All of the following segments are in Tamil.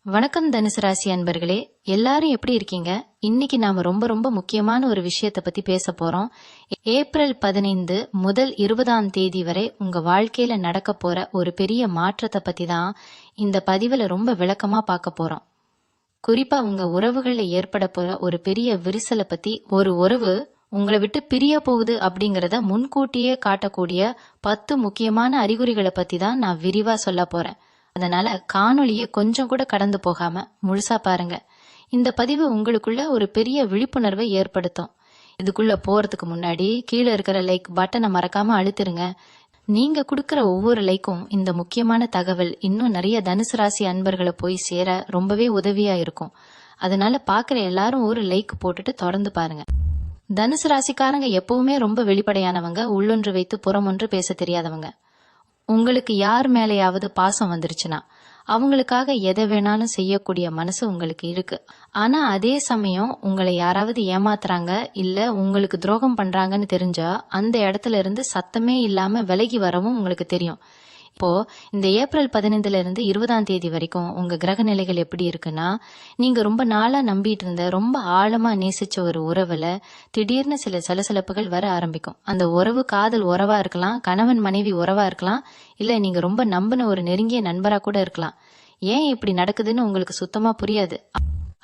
வணக்கம் தனுசு ராசி அன்பர்களே, எல்லாரும் எப்படி இருக்கீங்க? இன்னைக்கு நாம ரொம்ப ரொம்ப முக்கியமான ஒரு விஷயத்தை பத்தி பேச போறோம். ஏப்ரல் 15 முதல் 20ஆம் தேதி வரை உங்க வாழ்க்கையில நடக்க போற ஒரு பெரிய மாற்றத்தை பத்தி தான் இந்த பதிவுல ரொம்ப விளக்கமா பார்க்க போறோம். குறிப்பா உங்க உறவுகள்ல ஏற்பட போற ஒரு பெரிய விரிசலை பத்தி, ஒரு உறவு உங்களை விட்டு பிரிய போகுது அப்படிங்கறத முன்கூட்டியே காட்டக்கூடிய 10 முக்கியமான அறிகுறிகளை பத்தி தான் நான் விரிவா சொல்ல போறேன். அதனால காணொளியை கொஞ்சம் கூட கடந்து போகாம முழுசா பாருங்க. இந்த பதிவு உங்களுக்குள்ள ஒரு பெரிய விழிப்புணர்வை ஏற்படுத்தும். இதுக்குள்ள போறதுக்கு முன்னாடி கீழே இருக்கிற லைக் பட்டனை மறக்காம அழுத்திருங்க. நீங்க கொடுக்கற ஒவ்வொரு லைக்கும் இந்த முக்கியமான தகவல் இன்னும் நிறைய தனுசு ராசி அன்பர்களை போய் சேர ரொம்பவே உதவியா இருக்கும். அதனால பாக்குற எல்லாரும் ஒரு லைக் போட்டுட்டு தொடர்ந்து பாருங்க. தனுசு ராசிக்காரங்க எப்பவுமே ரொம்ப வெளிப்படையானவங்க, உள்ளொன்று வைத்து புறமொன்று பேச தெரியாதவங்க. உங்களுக்கு யார் மேலேயாவது பாசம் வந்துருச்சுன்னா அவங்களுக்காக எதை வேணாலும் செய்யக்கூடிய மனசு உங்களுக்கு இருக்கு. ஆனா அதே சமயம் உங்களை யாராவது ஏமாத்துறாங்க இல்ல உங்களுக்கு துரோகம் பண்றாங்கன்னு தெரிஞ்சா அந்த இடத்துல இருந்து சத்தமே இல்லாம விலகி வரவும் உங்களுக்கு தெரியும். இப்போ இந்த ஏப்ரல் 15 இருந்து 20ஆம் தேதி வரைக்கும் உங்க கிரக நிலைகள் எப்படி இருக்குன்னா, நீங்க ரொம்ப நாளா நம்பிட்டு இருந்த ரொம்ப ஆழமா நேசிச்ச ஒரு உறவுல திடீர்னு சில சலசலப்புகள் வர ஆரம்பிக்கும். அந்த உறவு காதல் உறவா இருக்கலாம், கணவன் மனைவி உறவா இருக்கலாம், இல்ல நீங்க ரொம்ப நம்பின ஒரு நெருங்கிய நண்பரா கூட இருக்கலாம். ஏன் இப்படி நடக்குதுன்னு உங்களுக்கு சுத்தமா புரியாது.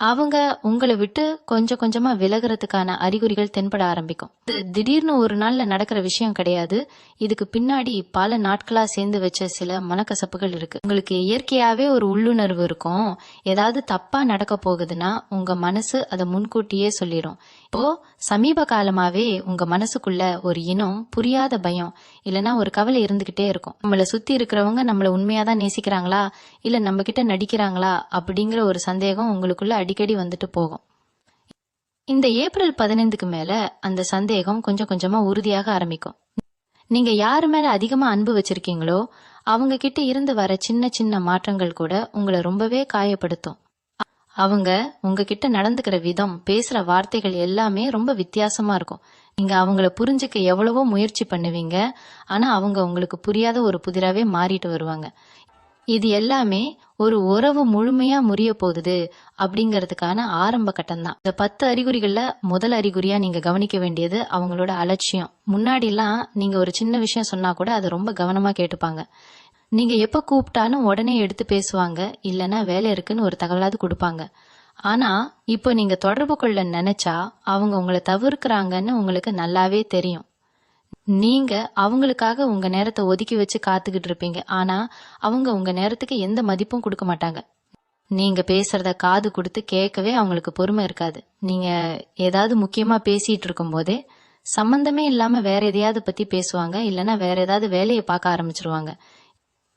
அவங்க உங்களை விட்டு கொஞ்சம் கொஞ்சமா விலகிறதுக்கான அறிகுறிகள் தென்பட ஆரம்பிக்கும். திடீர்னு ஒரு நாள்ல நடக்கிற விஷயம் கிடையாது. இதுக்கு பின்னாடி பல நாட்களா சேர்ந்து வச்ச சில மனக்கசப்புகள் இருக்கு. உங்களுக்கு இயற்கையாவே ஒரு உள்ளுணர்வு இருக்கும். ஏதாவது தப்பா நடக்க போகுதுன்னா உங்க மனசு அதை முன்கூட்டியே சொல்லிடும். இப்போ சமீப காலமாவே உங்க மனசுக்குள்ள ஒரு இனம் புரியாத பயம் இல்லைன்னா ஒரு கவலை இருந்துகிட்டே இருக்கும். நம்மளை சுத்தி இருக்கிறவங்க நம்மளை உண்மையாதான் நேசிக்கிறாங்களா இல்ல நம்ம கிட்ட நடிக்கிறாங்களா அப்படிங்கிற ஒரு சந்தேகம் உங்களுக்குள்ள அடிக்கடி வந்துட்டு போகும். இந்த ஏப்ரல் 15க்கு மேல அந்த சந்தேகம் கொஞ்சம் கொஞ்சமா உறுதியாக ஆரம்பிக்கும். நீங்க யாரு மேல அதிகமா அன்பு வச்சிருக்கீங்களோ அவங்க கிட்ட இருந்து வர சின்ன சின்ன மாற்றங்கள் கூட உங்களை ரொம்பவே காயப்படுத்தும். அவங்க உங்ககிட்ட நடந்துக்கிற விதம், பேசுற வார்த்தைகள் எல்லாமே ரொம்ப வித்தியாசமா இருக்கும். நீங்க அவங்கள புரிஞ்சுக்க எவ்வளவோ முயற்சி பண்ணுவீங்க, ஆனா அவங்க உங்களுக்கு புரியாத ஒரு புதிராவே மாறிட்டு வருவாங்க. இது எல்லாமே ஒரு உறவு முழுமையா முறிய போகுது அப்படிங்கறதுக்கான ஆரம்ப கட்டம் தான். இந்த 10 அறிகுறிகள்ல முதல் அறிகுறியா நீங்க கவனிக்க வேண்டியது அவங்களோட அலட்சியம். முன்னாடி எல்லாம் நீங்க ஒரு சின்ன விஷயம் சொன்னா கூட அதை ரொம்ப கவனமா கேட்டுப்பாங்க. நீங்க எப்ப கூப்பிட்டாலும் உடனே எடுத்து பேசுவாங்க, இல்லைன்னா வேலை இருக்குன்னு ஒரு தகவலாவது கொடுப்பாங்க. ஆனா இப்போ நீங்க தொடர்பு கொள்ள நினைச்சா அவங்க உங்களை தவிர்க்கிறாங்கன்னு உங்களுக்கு நல்லாவே தெரியும். நீங்க அவங்களுக்காக உங்க நேரத்தை ஒதுக்கி வச்சு காத்துக்கிட்டு இருப்பீங்க, ஆனா அவங்க உங்க நேரத்துக்கு எந்த மதிப்பும் கொடுக்க மாட்டாங்க. நீங்க பேசுறத காது கொடுத்து கேட்கவே அவங்களுக்கு பொறுமை இருக்காது. நீங்க ஏதாவது முக்கியமா பேசிட்டு இருக்கும் போதே சம்பந்தமே இல்லாம வேற எதையாவது பத்தி பேசுவாங்க, இல்லைன்னா வேற ஏதாவது வேலையை பார்க்க ஆரம்பிச்சிருவாங்க.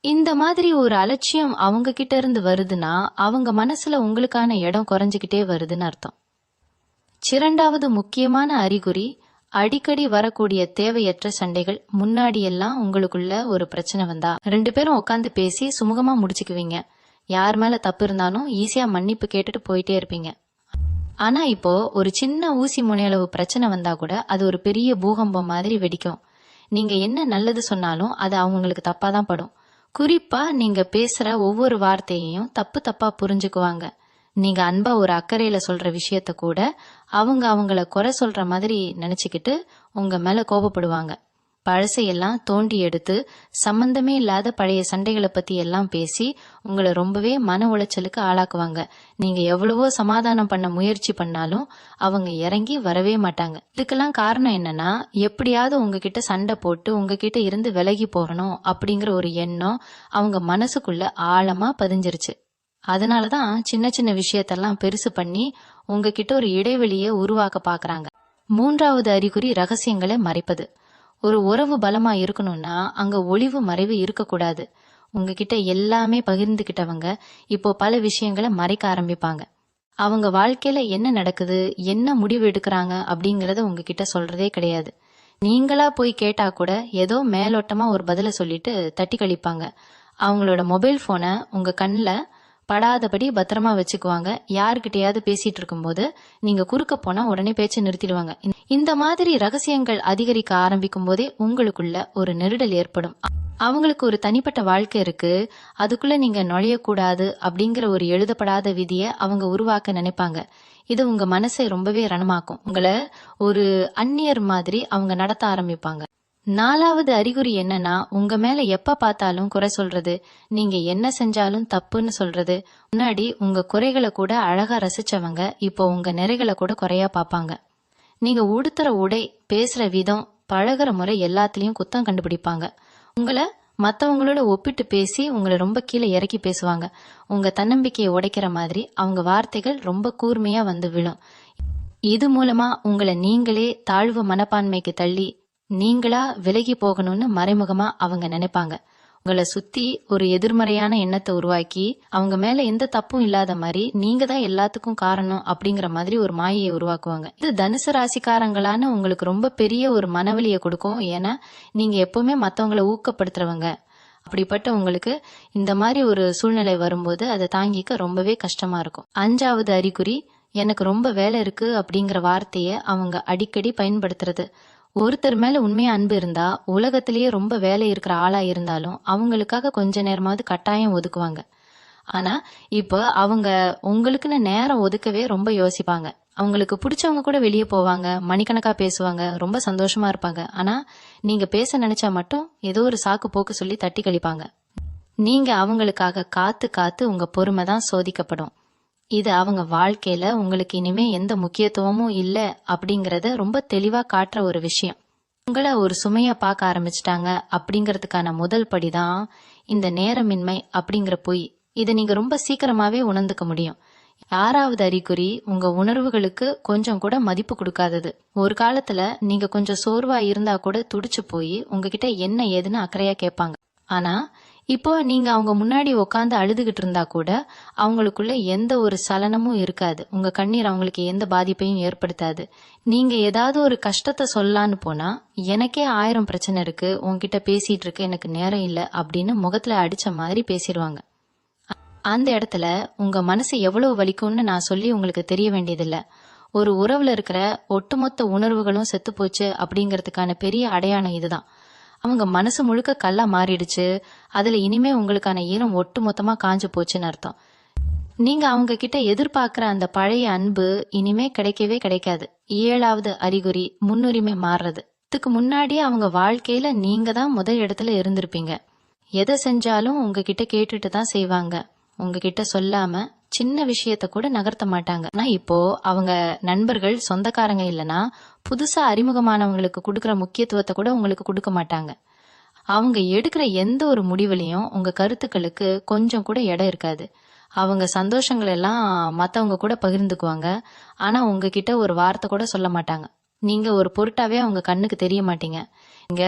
இந்த மாதிரி ஒரு அலட்சியம் அவங்க கிட்ட இருந்து வருதுன்னா அவங்க மனசுல உங்களுக்கான இடம் குறைஞ்சுக்கிட்டே வருதுன்னு அர்த்தம். இரண்டாவது முக்கியமான அறிகுறி அடிக்கடி வரக்கூடிய தேவையற்ற சண்டைகள். முன்னாடி எல்லாம் உங்களுக்குள்ள ஒரு பிரச்சனை வந்தா 2 பேரும் உட்காந்து பேசி சுமூகமா முடிச்சுக்குவீங்க. யார் மேல தப்பு இருந்தாலும் ஈஸியா மன்னிப்பு கேட்டுட்டு போயிட்டே இருப்பீங்க. ஆனா இப்போ ஒரு சின்ன ஊசி முனையளவு பிரச்சனை வந்தா கூட அது ஒரு பெரிய பூகம்பம் மாதிரி வெடிக்கும். நீங்க என்ன நல்லது சொன்னாலும் அது அவங்களுக்கு தப்பாதான் படும். குறிப்பா நீங்க பேசுற ஒவ்வொரு வார்த்தையையும் தப்பு தப்பா புரிஞ்சுக்குவாங்க. நீங்க அன்பா ஒரு அக்கறையில சொல்ற விஷயத்த கூட அவங்க அவங்கள குறை சொல்ற மாதிரி நினைச்சுக்கிட்டு உங்க மேல கோபப்படுவாங்க. பழசையெல்லாம் தோண்டி எடுத்து சம்பந்தமே இல்லாத பழைய சண்டைகளை பத்தி எல்லாம் பேசி உங்களை ரொம்பவே மன உளைச்சலுக்கு ஆளாக்குவாங்க. நீங்க எவ்வளவோ சமாதானம் பண்ண முயற்சி பண்ணாலும் அவங்க இறங்கி வரவே மாட்டாங்க. இதுக்கெல்லாம் காரணம் என்னன்னா, எப்படியாவது உங்ககிட்ட சண்டை போட்டு உங்ககிட்ட இருந்து விலகி போகணும் அப்படிங்கிற ஒரு எண்ணம் அவங்க மனசுக்குள்ள ஆழமா பதிஞ்சிருச்சு. அதனாலதான் சின்ன சின்ன விஷயத்தெல்லாம் பெருசு பண்ணி உங்ககிட்ட ஒரு இடைவெளியை உருவாக்க பாக்குறாங்க. மூன்றாவது அறிகுறி ரகசியங்களை மறைப்பது. ஒரு உறவு பலமா இருக்கணும்னா அங்க ஒளிவு மறைவு இருக்கக்கூடாது. உங்ககிட்ட எல்லாமே பகிர்ந்துகிட்டவங்க இப்போ பல விஷயங்களை மறைக்க ஆரம்பிப்பாங்க. அவங்க வாழ்க்கையில என்ன நடக்குது, என்ன முடிவு எடுக்கிறாங்க அப்படிங்கறத உங்ககிட்ட சொல்றதே கிடையாது. நீங்களா போய் கேட்டா கூட ஏதோ மேலோட்டமா ஒரு பதில சொல்லிட்டு தட்டி கழிப்பாங்க. அவங்களோட மொபைல் போனை உங்க கண்ணுல படாதபடி பத்திரமா வச்சுக்குவாங்க. யாருக்கிட்டையாவது பேசிட்டு இருக்கும் போது நீங்க குறுக்க போனா உடனே பேச்சை நிறுத்திடுவாங்க. இந்த மாதிரி ரகசியங்கள் அதிகரிக்க ஆரம்பிக்கும் போதே உங்களுக்குள்ள ஒரு நெருடல் ஏற்படும். அவங்களுக்கு ஒரு தனிப்பட்ட வாழ்க்கை இருக்கு, அதுக்குள்ள நீங்க நுழையக்கூடாது அப்படிங்கிற ஒரு எழுதப்படாத விதியை அவங்க உருவாக்க நினைப்பாங்க. இது உங்க மனசை ரொம்பவே ரணமாக்கும். உங்களை ஒரு அந்நியர் மாதிரி அவங்க நடத்த ஆரம்பிப்பாங்க. 4வது அறிகுறி என்னன்னா, உங்க மேல எப்ப பார்த்தாலும் குறை சொல்றது, நீங்க என்ன செஞ்சாலும் தப்புன்னு சொல்றது. முன்னாடி உங்க குறைகளை கூட அழகா ரசிச்சவங்க இப்போ உங்க நிறைகளை கூட குறையா பார்ப்பாங்க. நீங்க உடுத்துற உடை, பேசுற விதம், பழகுற முறை எல்லாத்துலயும் குத்தம் கண்டுபிடிப்பாங்க. உங்களை மத்தவங்களோட ஒப்பிட்டு பேசி உங்களை ரொம்ப கீழே இறக்கி பேசுவாங்க. உங்க தன்னம்பிக்கையை உடைக்கிற மாதிரி அவங்க வார்த்தைகள் ரொம்ப கூர்மையா வந்து விழும். இது மூலமா உங்களை நீங்களே தாழ்வு மனப்பான்மைக்கு தள்ளி நீங்களா விலகி போகணும்னு மறைமுகமா அவங்க நினைப்பாங்க. உங்களை சுத்தி ஒரு எதிர்மறையான எண்ணத்தை உருவாக்கி அவங்க மேல எந்த தப்பும் இல்லாத மாதிரி நீங்க தான் எல்லாத்துக்கும் காரணம் அப்படிங்கிற மாதிரி ஒரு மாயையை உருவாக்குவாங்க. இது தனுசு ராசிக்காரங்களான உங்களுக்கு ரொம்ப பெரிய ஒரு மனவலியை கொடுக்கும். ஏன்னா நீங்க எப்பவுமே மத்தவங்களை ஊக்கப்படுத்துறவங்க. அப்படிப்பட்ட உங்களுக்கு இந்த மாதிரி ஒரு சூழ்நிலை வரும்போது அதை தாங்கிக்க ரொம்பவே கஷ்டமா இருக்கும். 5வது அறிகுறி, எனக்கு ரொம்ப வேலை இருக்கு அப்படிங்கிற வார்த்தையை அவங்க அடிக்கடி பயன்படுத்துறது. ஒருத்தர் மேல உண்மையா அன்பு இருந்தா உலகத்திலேயே ரொம்ப வேலை இருக்கிற ஆளா இருந்தாலும் அவங்களுக்காக கொஞ்ச நேரமாவது கட்டாயம் ஒதுக்குவாங்க. ஆனா இப்ப அவங்க உங்களுக்குன்னு நேரம் ஒதுக்கவே ரொம்ப யோசிப்பாங்க. அவங்களுக்கு பிடிச்சவங்க கூட வெளியே போவாங்க, மணிக்கணக்கா பேசுவாங்க, ரொம்ப சந்தோஷமா இருப்பாங்க. ஆனா நீங்க பேச நினைச்சா மட்டும் ஏதோ ஒரு சாக்கு போக்கு சொல்லி தட்டி கழிப்பாங்க. நீங்க அவங்களுக்காக காத்து காத்து உங்க பொறுமை தான் சோதிக்கப்படும். இது அவங்க வாழ்க்கையில உங்களுக்கு இனிமே எந்த முக்கியத்துவமும் இல்ல அப்படிங்கறத ரொம்ப தெளிவா காட்டுற ஒரு விஷயம். உங்களை ஒரு சுமையா பார்க்க ஆரம்பிச்சிட்டாங்க அப்படிங்கறதுக்கான முதல் படிதான் இந்த நேரமின்மை அப்படிங்கிற பொய். இதை நீங்க ரொம்ப சீக்கிரமாவே உணர்ந்துக்க முடியும். 6வது அறிகுறி, உங்க உணர்வுகளுக்கு கொஞ்சம் கூட மதிப்பு கொடுக்காதது. ஒரு காலத்துல நீங்க கொஞ்சம் சோர்வா இருந்தா கூட துடிச்சு போய் உங்ககிட்ட என்ன ஏதுன்னு அக்கறையா கேட்பாங்க. ஆனா இப்போ நீங்க அவங்க முன்னாடி உட்காந்து அழுதுகிட்டு இருந்தா கூட அவங்களுக்குள்ள எந்த ஒரு சலனமும் இருக்காது. உங்க கண்ணீர் அவங்களுக்கு எந்த பாதிப்பையும் ஏற்படுத்தாது. நீங்க ஏதாவது ஒரு கஷ்டத்தை சொல்லலான்னு போனா, எனக்கே 1000 பிரச்சனை இருக்கு, உன்கிட்ட பேசிட்டு இருக்கு, எனக்கு நேரம் இல்ல அப்படின்னு முகத்துல அடிச்ச மாதிரி பேசிடுவாங்க. அந்த இடத்துல உங்க மனசு எவ்வளவு வலிக்கும்னு நான் சொல்லி உங்களுக்கு தெரிய வேண்டியதில்ல. ஒரு உறவுல இருக்கிற ஒட்டுமொத்த உணர்வுகளும் செத்து போச்சு அப்படிங்கறதுக்கான பெரிய அடையாளம் இதுதான். அவங்க மனசு முழுக்க கல்லா மாறிடுச்சு, அதுல இனிமே உங்களுக்கான ஈரம் ஒட்டு மொத்தமா காஞ்சு போச்சுன்னு அர்த்தம். நீங்க அவங்க கிட்ட எதிர்பார்க்கிற அந்த பழைய அன்பு இனிமே கிடைக்கவே கிடைக்காது. 7வது அறிகுறி, முன்னுரிமை மாறுறது. இதுக்கு முன்னாடி அவங்க வாழ்க்கையில நீங்க தான் முதல் இடத்துல இருந்திருப்பீங்க. எதை செஞ்சாலும் உங்ககிட்ட கேட்டுட்டு தான் செய்வாங்க. உங்ககிட்ட சொல்லாம சின்ன விஷயத்த கூட நகர்த்த மாட்டாங்க. ஆனா இப்போ அவங்க நண்பர்கள், சொந்தக்காரங்க இல்லனா புதுசா அறிமுகமானவங்களுக்கு கொடுக்கற முக்கியத்துவத்தை கூட உங்களுக்கு கொடுக்க மாட்டாங்க. அவங்க எடுக்கிற எந்த ஒரு முடிவுலையும் உங்க கருத்துக்களுக்கு கொஞ்சம் கூட இடம் இருக்காது. அவங்க சந்தோஷங்கள் எல்லாம் மத்தவங்க கூட பகிர்ந்துக்குவாங்க. ஆனா உங்ககிட்ட ஒரு வார்த்தை கூட சொல்ல மாட்டாங்க. நீங்க ஒரு பொருட்டாவே அவங்க கண்ணுக்கு தெரிய மாட்டீங்க. இங்க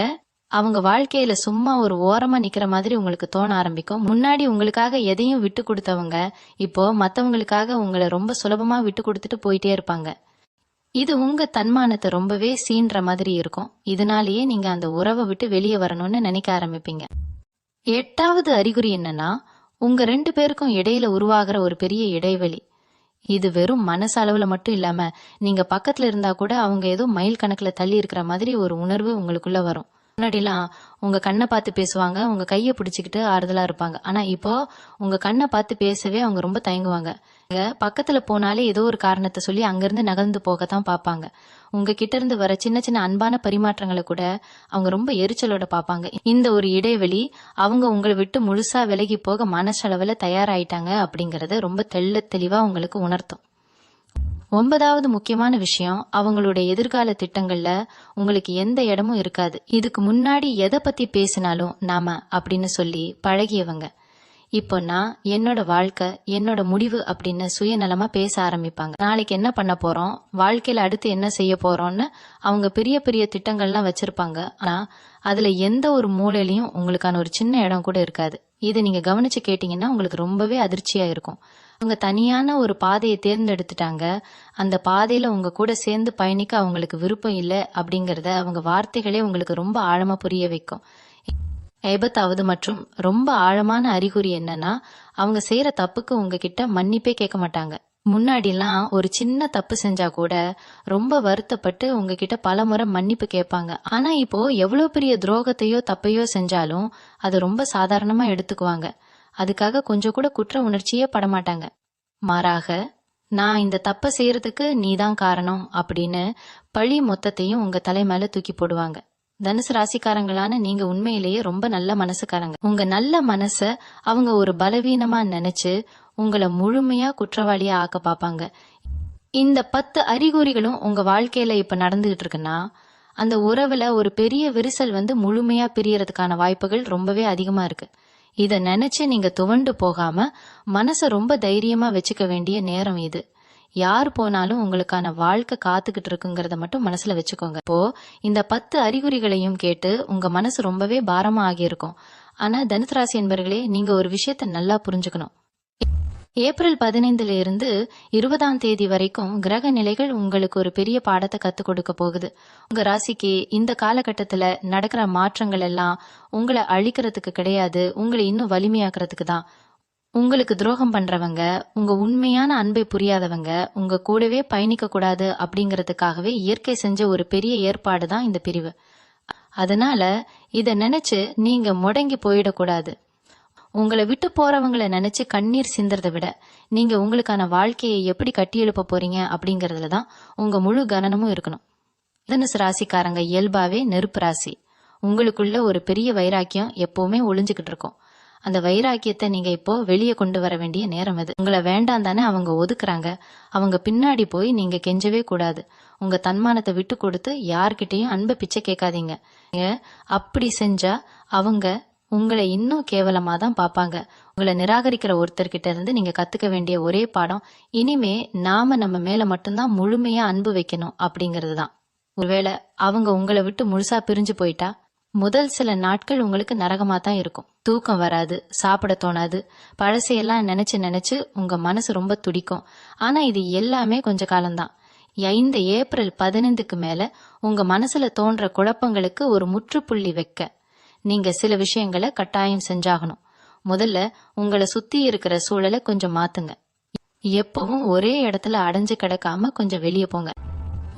அவங்க வாழ்க்கையில சும்மா ஒரு ஓரமா நிக்கிற மாதிரி உங்களுக்கு தோண ஆரம்பிக்கும். முன்னாடி உங்களுக்காக எதையும் விட்டு கொடுத்தவங்க இப்போ மத்தவங்களுக்காக உங்களை ரொம்ப சுலபமா விட்டு கொடுத்துட்டு போயிட்டே இருப்பாங்க. இது உங்க தன்மானத்தை ரொம்பவே சீன்ற மாதிரி இருக்கும். இதனாலேயே நீங்க அந்த உறவை விட்டு வெளியே வரணும்னு நினைக்க ஆரம்பிப்பீங்க. 8வது அறிகுறி என்னன்னா, உங்க 2 பேருக்கும் இடையில உருவாகிற ஒரு பெரிய இடைவெளி. இது வெறும் மனசளவுல மட்டும் இல்லாம நீங்க பக்கத்துல இருந்தா கூட அவங்க ஏதோ மைல் கணக்குல தள்ளி இருக்கிற மாதிரி ஒரு உணர்வு உங்களுக்குள்ள வரும். முன்னாடிலாம் உங்க கண்ணை பார்த்து பேசுவாங்க, உங்க கையை பிடிச்சிக்கிட்டு ஆறுதலா இருப்பாங்க. ஆனா இப்போ உங்க கண்ணை பார்த்து பேசவே அவங்க ரொம்ப தயங்குவாங்க. பக்கத்துல போனாலே ஏதோ ஒரு காரணத்தை சொல்லி அங்கிருந்து நகர்ந்து போகத்தான் பார்ப்பாங்க. உங்ககிட்ட இருந்து வர சின்ன சின்ன அன்பான பரிமாற்றங்களை கூட அவங்க ரொம்ப எரிச்சலோட பார்ப்பாங்க. இந்த ஒரு இடைவெளி அவங்க உங்களை விட்டு முழுசா விலகி போக மனசளவுல தயாராயிட்டாங்க அப்படிங்கறத ரொம்ப தெளிவா உங்களுக்கு உணர்த்தும். 9வது முக்கியமான விஷயம், அவங்களுடைய எதிர்கால திட்டங்கள்ல உங்களுக்கு எந்த இடமும் இருக்காது. இதுக்கு முன்னாடி எதை பத்தி பேசினாலும் நாம அப்படின்னு சொல்லி பழகியவங்க இப்போ நான் என்னோட வாழ்க்கை என்னோட முடிவு அப்படின்னு சுயநலமா பேச ஆரம்பிப்பாங்க. நாளைக்கு என்ன பண்ண போறோம், வாழ்க்கையில அடுத்து என்ன செய்ய போறோம்னு அவங்க பெரிய பெரிய திட்டங்கள்லாம் வச்சிருப்பாங்க. ஆனா அதுல எந்த ஒரு மூலையிலயும் உங்களுக்கான ஒரு சின்ன இடம் கூட இருக்காது. இதை நீங்க கவனிச்சு கேட்டீங்கன்னா உங்களுக்கு ரொம்பவே அதிர்ச்சியா இருக்கும். அவங்க தனியான ஒரு பாதையை தேர்ந்தெடுத்துட்டாங்க. அந்த பாதையில உங்க கூட சேர்ந்து பயணிக்க அவங்களுக்கு விருப்பம் இல்லை அப்படிங்கறத அவங்க வார்த்தைகளே உங்களுக்கு ரொம்ப ஆழமா புரிய வைக்கும். 50வது மற்றும் ரொம்ப ஆழமான அறிகுறி என்னன்னா, அவங்க செய்யற தப்புக்கு உங்ககிட்ட மன்னிப்பே கேட்க மாட்டாங்க. முன்னாடிலாம் ஒரு சின்ன தப்பு செஞ்சா கூட ரொம்ப வருத்தப்பட்டு உங்ககிட்ட பலமுறை மன்னிப்பு கேட்பாங்க. ஆனா இப்போ எவ்வளவு பெரிய துரோகத்தையோ தப்பையோ செஞ்சாலும் அது ரொம்ப சாதாரணமா எடுத்துக்குவாங்க. அதுக்காக கொஞ்சம் கூட குற்ற உணர்ச்சியே படமாட்டாங்க. மாறாக, நான் இந்த தப்ப செய்யறதுக்கு நீதான் காரணம் அப்படின்னு பழி மொத்தத்தையும் உங்க தலை மேல தூக்கி போடுவாங்க. தனுசு ராசிக்காரங்களான நீங்க உண்மையிலேயே ரொம்ப நல்ல மனசுக்காரங்க. உங்க நல்ல மனச அவங்க ஒரு பலவீனமா நினைச்சு உங்களை முழுமையா குற்றவாளியா ஆக்க பாப்பாங்க. இந்த 10 அறிகுறிகளும் உங்க வாழ்க்கையில இப்ப நடந்துகிட்டு இருக்குன்னா, அந்த உறவுல ஒரு பெரிய விரிசல் முழுமையா பிரியறதுக்கான வாய்ப்புகள் ரொம்பவே அதிகமா இருக்கு. இத நினைச்சு நீங்க துவண்டு போகாம மனச ரொம்ப தைரியமா வச்சுக்க வேண்டிய நேரம் இது. யார் போனாலும் உங்களுக்கான வாழ்க்கை காத்துக்கிட்டு இருக்குங்கிறத மட்டும் மனசுல வச்சுக்கோங்க. இப்போ இந்த 10 அறிகுறிகளையும் கேட்டு உங்க மனசு ரொம்பவே பாரமா ஆகியிருக்கும். ஆனா தனுசு ராசி என்பர்களே, நீங்க ஒரு விஷயத்த நல்லா புரிஞ்சுக்கணும். ஏப்ரல் 15 இருந்து 20ஆம் தேதி வரைக்கும் கிரக நிலைகள் உங்களுக்கு ஒரு பெரிய பாடத்தை கத்துக் கொடுக்க போகுது. உங்க ராசிக்கு இந்த காலகட்டத்துல நடக்கிற மாற்றங்கள் எல்லாம் உங்களை அழிக்கிறதுக்கு கிடையாது, உங்களை இன்னும் வலிமையாக்குறதுக்கு தான். உங்களுக்கு துரோகம் பண்றவங்க, உங்க உண்மையான அன்பை புரியாதவங்க உங்க கூடவே பயணிக்க கூடாது அப்படிங்கறதுக்காகவே இயற்கை செஞ்ச ஒரு பெரிய ஏற்பாடு தான் இந்த பிரிவு. அதனால இத நினைச்சு நீங்க முடங்கி போயிடக்கூடாது. உங்களை விட்டு போறவங்களை நினைச்சு கண்ணீர் சிந்துறதை விட நீங்க உங்களுக்கான வாழ்க்கையை எப்படி கட்டி எழுப்ப போறீங்க அப்படிங்கறதுல தான் உங்க முழு கவனமும் இருக்கணும். தனுசு ராசிக்காரங்க இயல்பாவே நெருப்பு ராசி. உங்களுக்குள்ள ஒரு பெரிய வைராக்கியம் எப்பவுமே ஒளிஞ்சுக்கிட்டு இருக்கும். அந்த வைராக்கியத்தை நீங்க இப்போ வெளியே கொண்டு வர வேண்டிய நேரம் அது. உங்களை வேண்டாம் தானே அவங்க ஒதுக்குறாங்க. அவங்க பின்னாடி போய் நீங்க கெஞ்சவே கூடாது. உங்க தன்மானத்தை விட்டு கொடுத்து யார்கிட்டையும் அன்பை பிச்சை கேட்காதீங்க. அப்படி செஞ்சா அவங்க உங்களை இன்னும் கேவலமா தான் பாப்பாங்க. உங்களை நிராகரிக்கிற ஒருத்தர்கிட்ட இருந்து நீங்க கத்துக்க வேண்டிய ஒரே பாடம், இனிமே நாம நம்ம மேல மட்டும்தான் முழுமையா அன்பு வைக்கணும் அப்படிங்கிறது தான். ஒருவேளை அவங்க உங்களை விட்டு முழுசா பிரிஞ்சு போயிட்டா முதல் சில நாட்கள் உங்களுக்கு நரகமா தான் இருக்கும். தூக்கம் வராது, சாப்பிட தோணாது, பழசையெல்லாம் நினைச்சு நினைச்சு உங்க மனசு ரொம்ப துடிக்கும். ஆனா இது எல்லாமே கொஞ்ச காலம்தான். இந்த ஏப்ரல் 15க்கு மேல உங்க மனசுல தோன்ற குழப்பங்களுக்கு ஒரு முற்றுப்புள்ளி வைக்க நீங்க சில விஷயங்களை கட்டாயம் செஞ்சாகணும். முதல்ல உங்களை சுத்தி இருக்கிற சூழலை கொஞ்சம் மாத்துங்க. எப்பவும் ஒரே இடத்துல அடைஞ்சு கிடக்காம கொஞ்சம் வெளியே போங்க.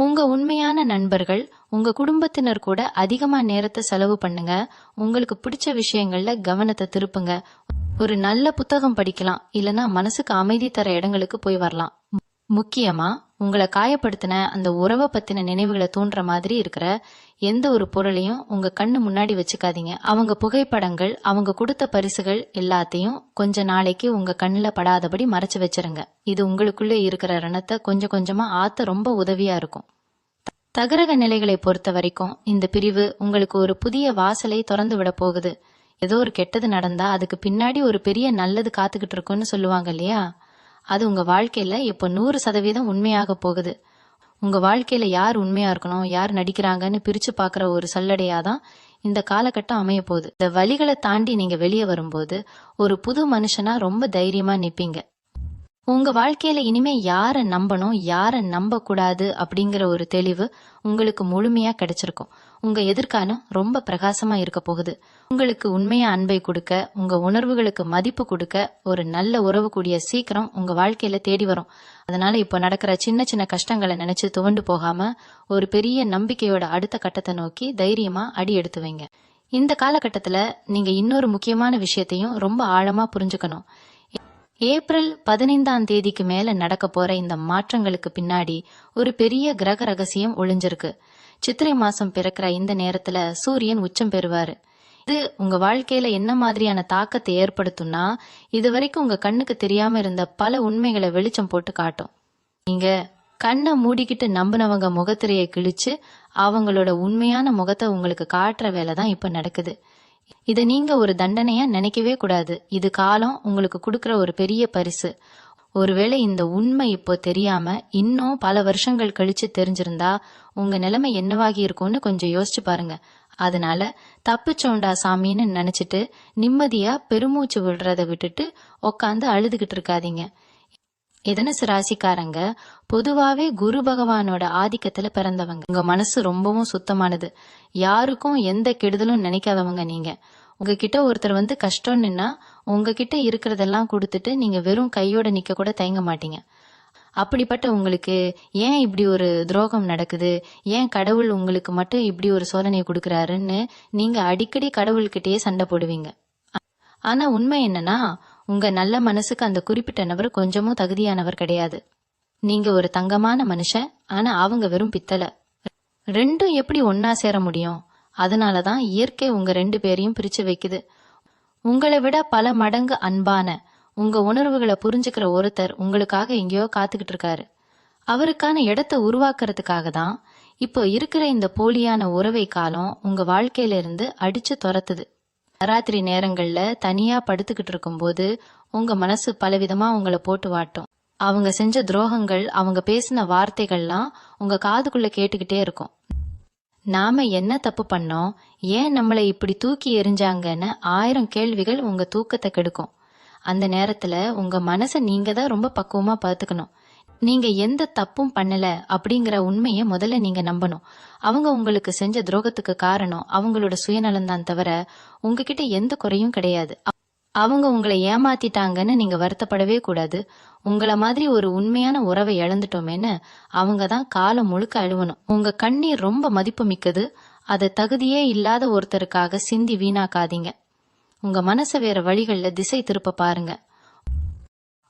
உங்க உண்மையான நண்பர்கள், உங்க குடும்பத்தினர் கூட அதிகமா நேரத்தை செலவு பண்ணுங்க. உங்களுக்கு பிடிச்ச விஷயங்கள்ல கவனத்தை திருப்புங்க. ஒரு நல்ல புத்தகம் படிக்கலாம், இல்லனா மனசுக்கு அமைதி தர இடங்களுக்கு போய் வரலாம். முக்கியமா உங்களை காயப்படுத்தின அந்த உறவை பத்தின நினைவுகளை தூண்டுற மாதிரி இருக்கிற எந்த ஒரு பொருளையும் உங்க கண்ணு முன்னாடி வச்சுக்காதீங்க. அவங்க புகைப்படங்கள், அவங்க கொடுத்த பரிசுகள் எல்லாத்தையும் கொஞ்ச நாளைக்கு உங்க கண்ணுல படாதபடி மறைச்சு வச்சிருங்க. இது உங்களுக்குள்ள இருக்கிற ரணத்தை கொஞ்சம் கொஞ்சமா ஆத்த ரொம்ப உதவியா இருக்கும். தகரக நிலைகளை பொறுத்த வரைக்கும் இந்த பிரிவு உங்களுக்கு ஒரு புதிய வாசலை திறந்து விட போகுது. ஏதோ ஒரு கெட்டது நடந்தா அதுக்கு பின்னாடி ஒரு பெரிய நல்லது காத்துக்கிட்டு இருக்குன்னு சொல்லுவாங்க இல்லையா? அது உங்க வாழ்க்கையில இப்போ 100% உண்மையாக போகுது. உங்க வாழ்க்கையில யார் உண்மையா இருக்கணும், யார் நடிக்கிறாங்கன்னு பிரிச்சு பாக்குற ஒரு சல்லடையாதான் இந்த காலகட்டம் அமைய போகுது. இந்த வழிகளை தாண்டி நீங்க வெளியே வரும்போது ஒரு புது மனுஷனா ரொம்ப தைரியமா நிப்பீங்க. உங்க வாழ்க்கையில இனிமே யார நம்பணும், யார நம்ப கூடாது அப்படிங்கிற ஒரு தெளிவு உங்களுக்கு முழுமையா கிடைச்சிருக்கும். உங்க எதிர்காலம் ரொம்ப பிரகாசமா இருக்க போகுது. உங்களுக்கு உண்மையா அன்பை கொடுக்க, உங்க உணர்வுகளுக்கு மதிப்பு கொடுக்க ஒரு நல்ல உறவு கூடிய சீக்கிரம் உங்க வாழ்க்கையில தேடி வரும். அதனால இப்ப நடக்கிற சின்ன சின்ன கஷ்டங்களை நினைச்சு துவண்டு போகாம ஒரு பெரிய நம்பிக்கையோட அடுத்த கட்டத்தை நோக்கி தைரியமா அடி எடுத்து வைங்க. இந்த காலகட்டத்துல நீங்க இன்னொரு முக்கியமான விஷயத்தையும் ரொம்ப ஆழமா புரிஞ்சுக்கணும். ஏப்ரல் 15ஆம் தேதிக்கு மேல நடக்க போற இந்த மாற்றங்களுக்கு பின்னாடி ஒரு பெரிய கிரக ரகசியம் ஒளிஞ்சிருக்கு. சித்திரை மாசம் பிறக்கிற இந்த நேரத்துல சூரியன் உச்சம் பெறுவாரு. இது உங்க வாழ்க்கையில என்ன மாதிரியான தாக்கத்தை ஏற்படுத்தும்னா, இது வரைக்கும் உங்க கண்ணுக்கு தெரியாம இருந்த பல உண்மைகளை வெளிச்சம் போட்டு காட்டும். நீங்க கண்ணை மூடிக்கிட்டு நம்பினவங்க முகத்திரையை கிழிச்சு அவங்களோட உண்மையான முகத்தை உங்களுக்கு காட்டுற வேலை தான் இப்ப நடக்குது. இத நீங்க ஒரு தண்டனையா நினைக்கவே கூடாது. இது காலம் உங்களுக்கு கொடுக்கற ஒரு பெரிய பரிசு. ஒருவேளை இந்த உண்மை இப்போ தெரியாம இன்னும் பல வருஷங்கள் கழிச்சு தெரிஞ்சிருந்தா உங்க நிலைமை என்னவாகி இருக்கும்னு கொஞ்சம் யோசிச்சு பாருங்க. அதனால தப்பிச்சோண்டா சாமின்னு நினைச்சிட்டு நிம்மதியா பெருமூச்சு விடுறத விட்டுட்டு உக்காந்து அழுதுகிட்டு இருக்காதீங்க. தனுசு ராசிக்காரங்க பொதுவாவே குரு பகவானோட ஆதிக்கத்துல பிறந்தவங்க. உங்க மனசு ரொம்பவும் சுத்தமானது. யாருக்கும் எந்த கெடுதலும் நினைக்காதவங்க நீங்க. உங்ககிட்ட ஒருத்தர் கஷ்டம்னுன்னா உங்ககிட்ட இருக்கிறதெல்லாம் கொடுத்துட்டு நீங்க வெறும் கையோட நிக்க கூட தயங்க மாட்டீங்க. அப்படிப்பட்ட உங்களுக்கு ஏன் இப்படி ஒரு துரோகம் நடக்குது, ஏன் கடவுள் உங்களுக்கு மட்டும் இப்படி ஒரு சோதனை கொடுக்கறாருன்னு நீங்க அடிக்கடி கடவுள்கிட்டயே சண்டை போடுவீங்க. ஆனா உண்மை என்னன்னா, உங்க நல்ல மனசுக்கு அந்த குறிப்பிட்ட நபர் கொஞ்சமும் தகுதியானவர் கிடையாது. நீங்க ஒரு தங்கமான மனுஷன், ஆனா அவங்க வெறும் பித்தளை. ரெண்டும் எப்படி ஒன்னா சேர முடியும்? அதனாலதான் இயற்கை உங்க 2 பேரையும் பிரிச்சு வைக்குது. உங்களை விட பல மடங்கு அன்பான, உங்க உணர்வுகளை புரிஞ்சுக்கிற ஒருத்தர் உங்களுக்காக எங்கேயோ காத்துக்கிட்டு இருக்காரு. அவருக்கான இடத்தை உருவாக்குறதுக்காக தான் இப்போ இருக்கிற இந்த போலியான உறவை காலம் உங்க வாழ்க்கையில இருந்து அடிச்சு துரத்துது. ராத்திரி நேரங்கள்ல தனியா படுத்துக்கிட்டு இருக்கும்போது உங்க மனசு பலவிதமா உங்களை போட்டு வாட்டும். அவங்க செஞ்ச துரோகங்கள், அவங்க பேசின வார்த்தைகள்லாம் உங்க காதுக்குள்ள கேட்டுக்கிட்டே இருக்கும். நாம என்ன தப்பு பண்ணோம், ஏன் நம்மளை இப்படி தூக்கி எறிஞ்சாங்கன்னு 1000 கேள்விகள் உங்க தூக்கத்தை கெடுக்கும். அந்த நேரத்துல உங்க மனசை நீங்க தான் ரொம்ப பக்குவமா பார்த்துக்கணும். நீங்க எந்த தப்பும் பண்ணல அப்படிங்கிற உண்மையை முதல்ல நீங்க நம்பணும். அவங்க உங்களுக்கு செஞ்ச துரோகத்துக்கு காரணம் அவங்களோட சுயநலம்தான் தவிர உங்ககிட்ட எந்த குறையும் கிடையாது. அவங்க உங்களை ஏமாத்திட்டாங்கன்னு நீங்க வருத்தப்படவே கூடாது. உங்கள மாதிரி ஒரு உண்மையான உறவை இழந்துட்டோமேன்னு அவங்க தான் காலம் முழுக்க அழுவணும். உங்க கண்ணீர் ரொம்ப மதிப்பு மிக்கது. அதை தகுதியே இல்லாத ஒருத்தருக்காக சிந்தி வீணாக்காதீங்க. உங்க மனசை வேற வழிகள்ல திசை திருப்ப பாருங்க.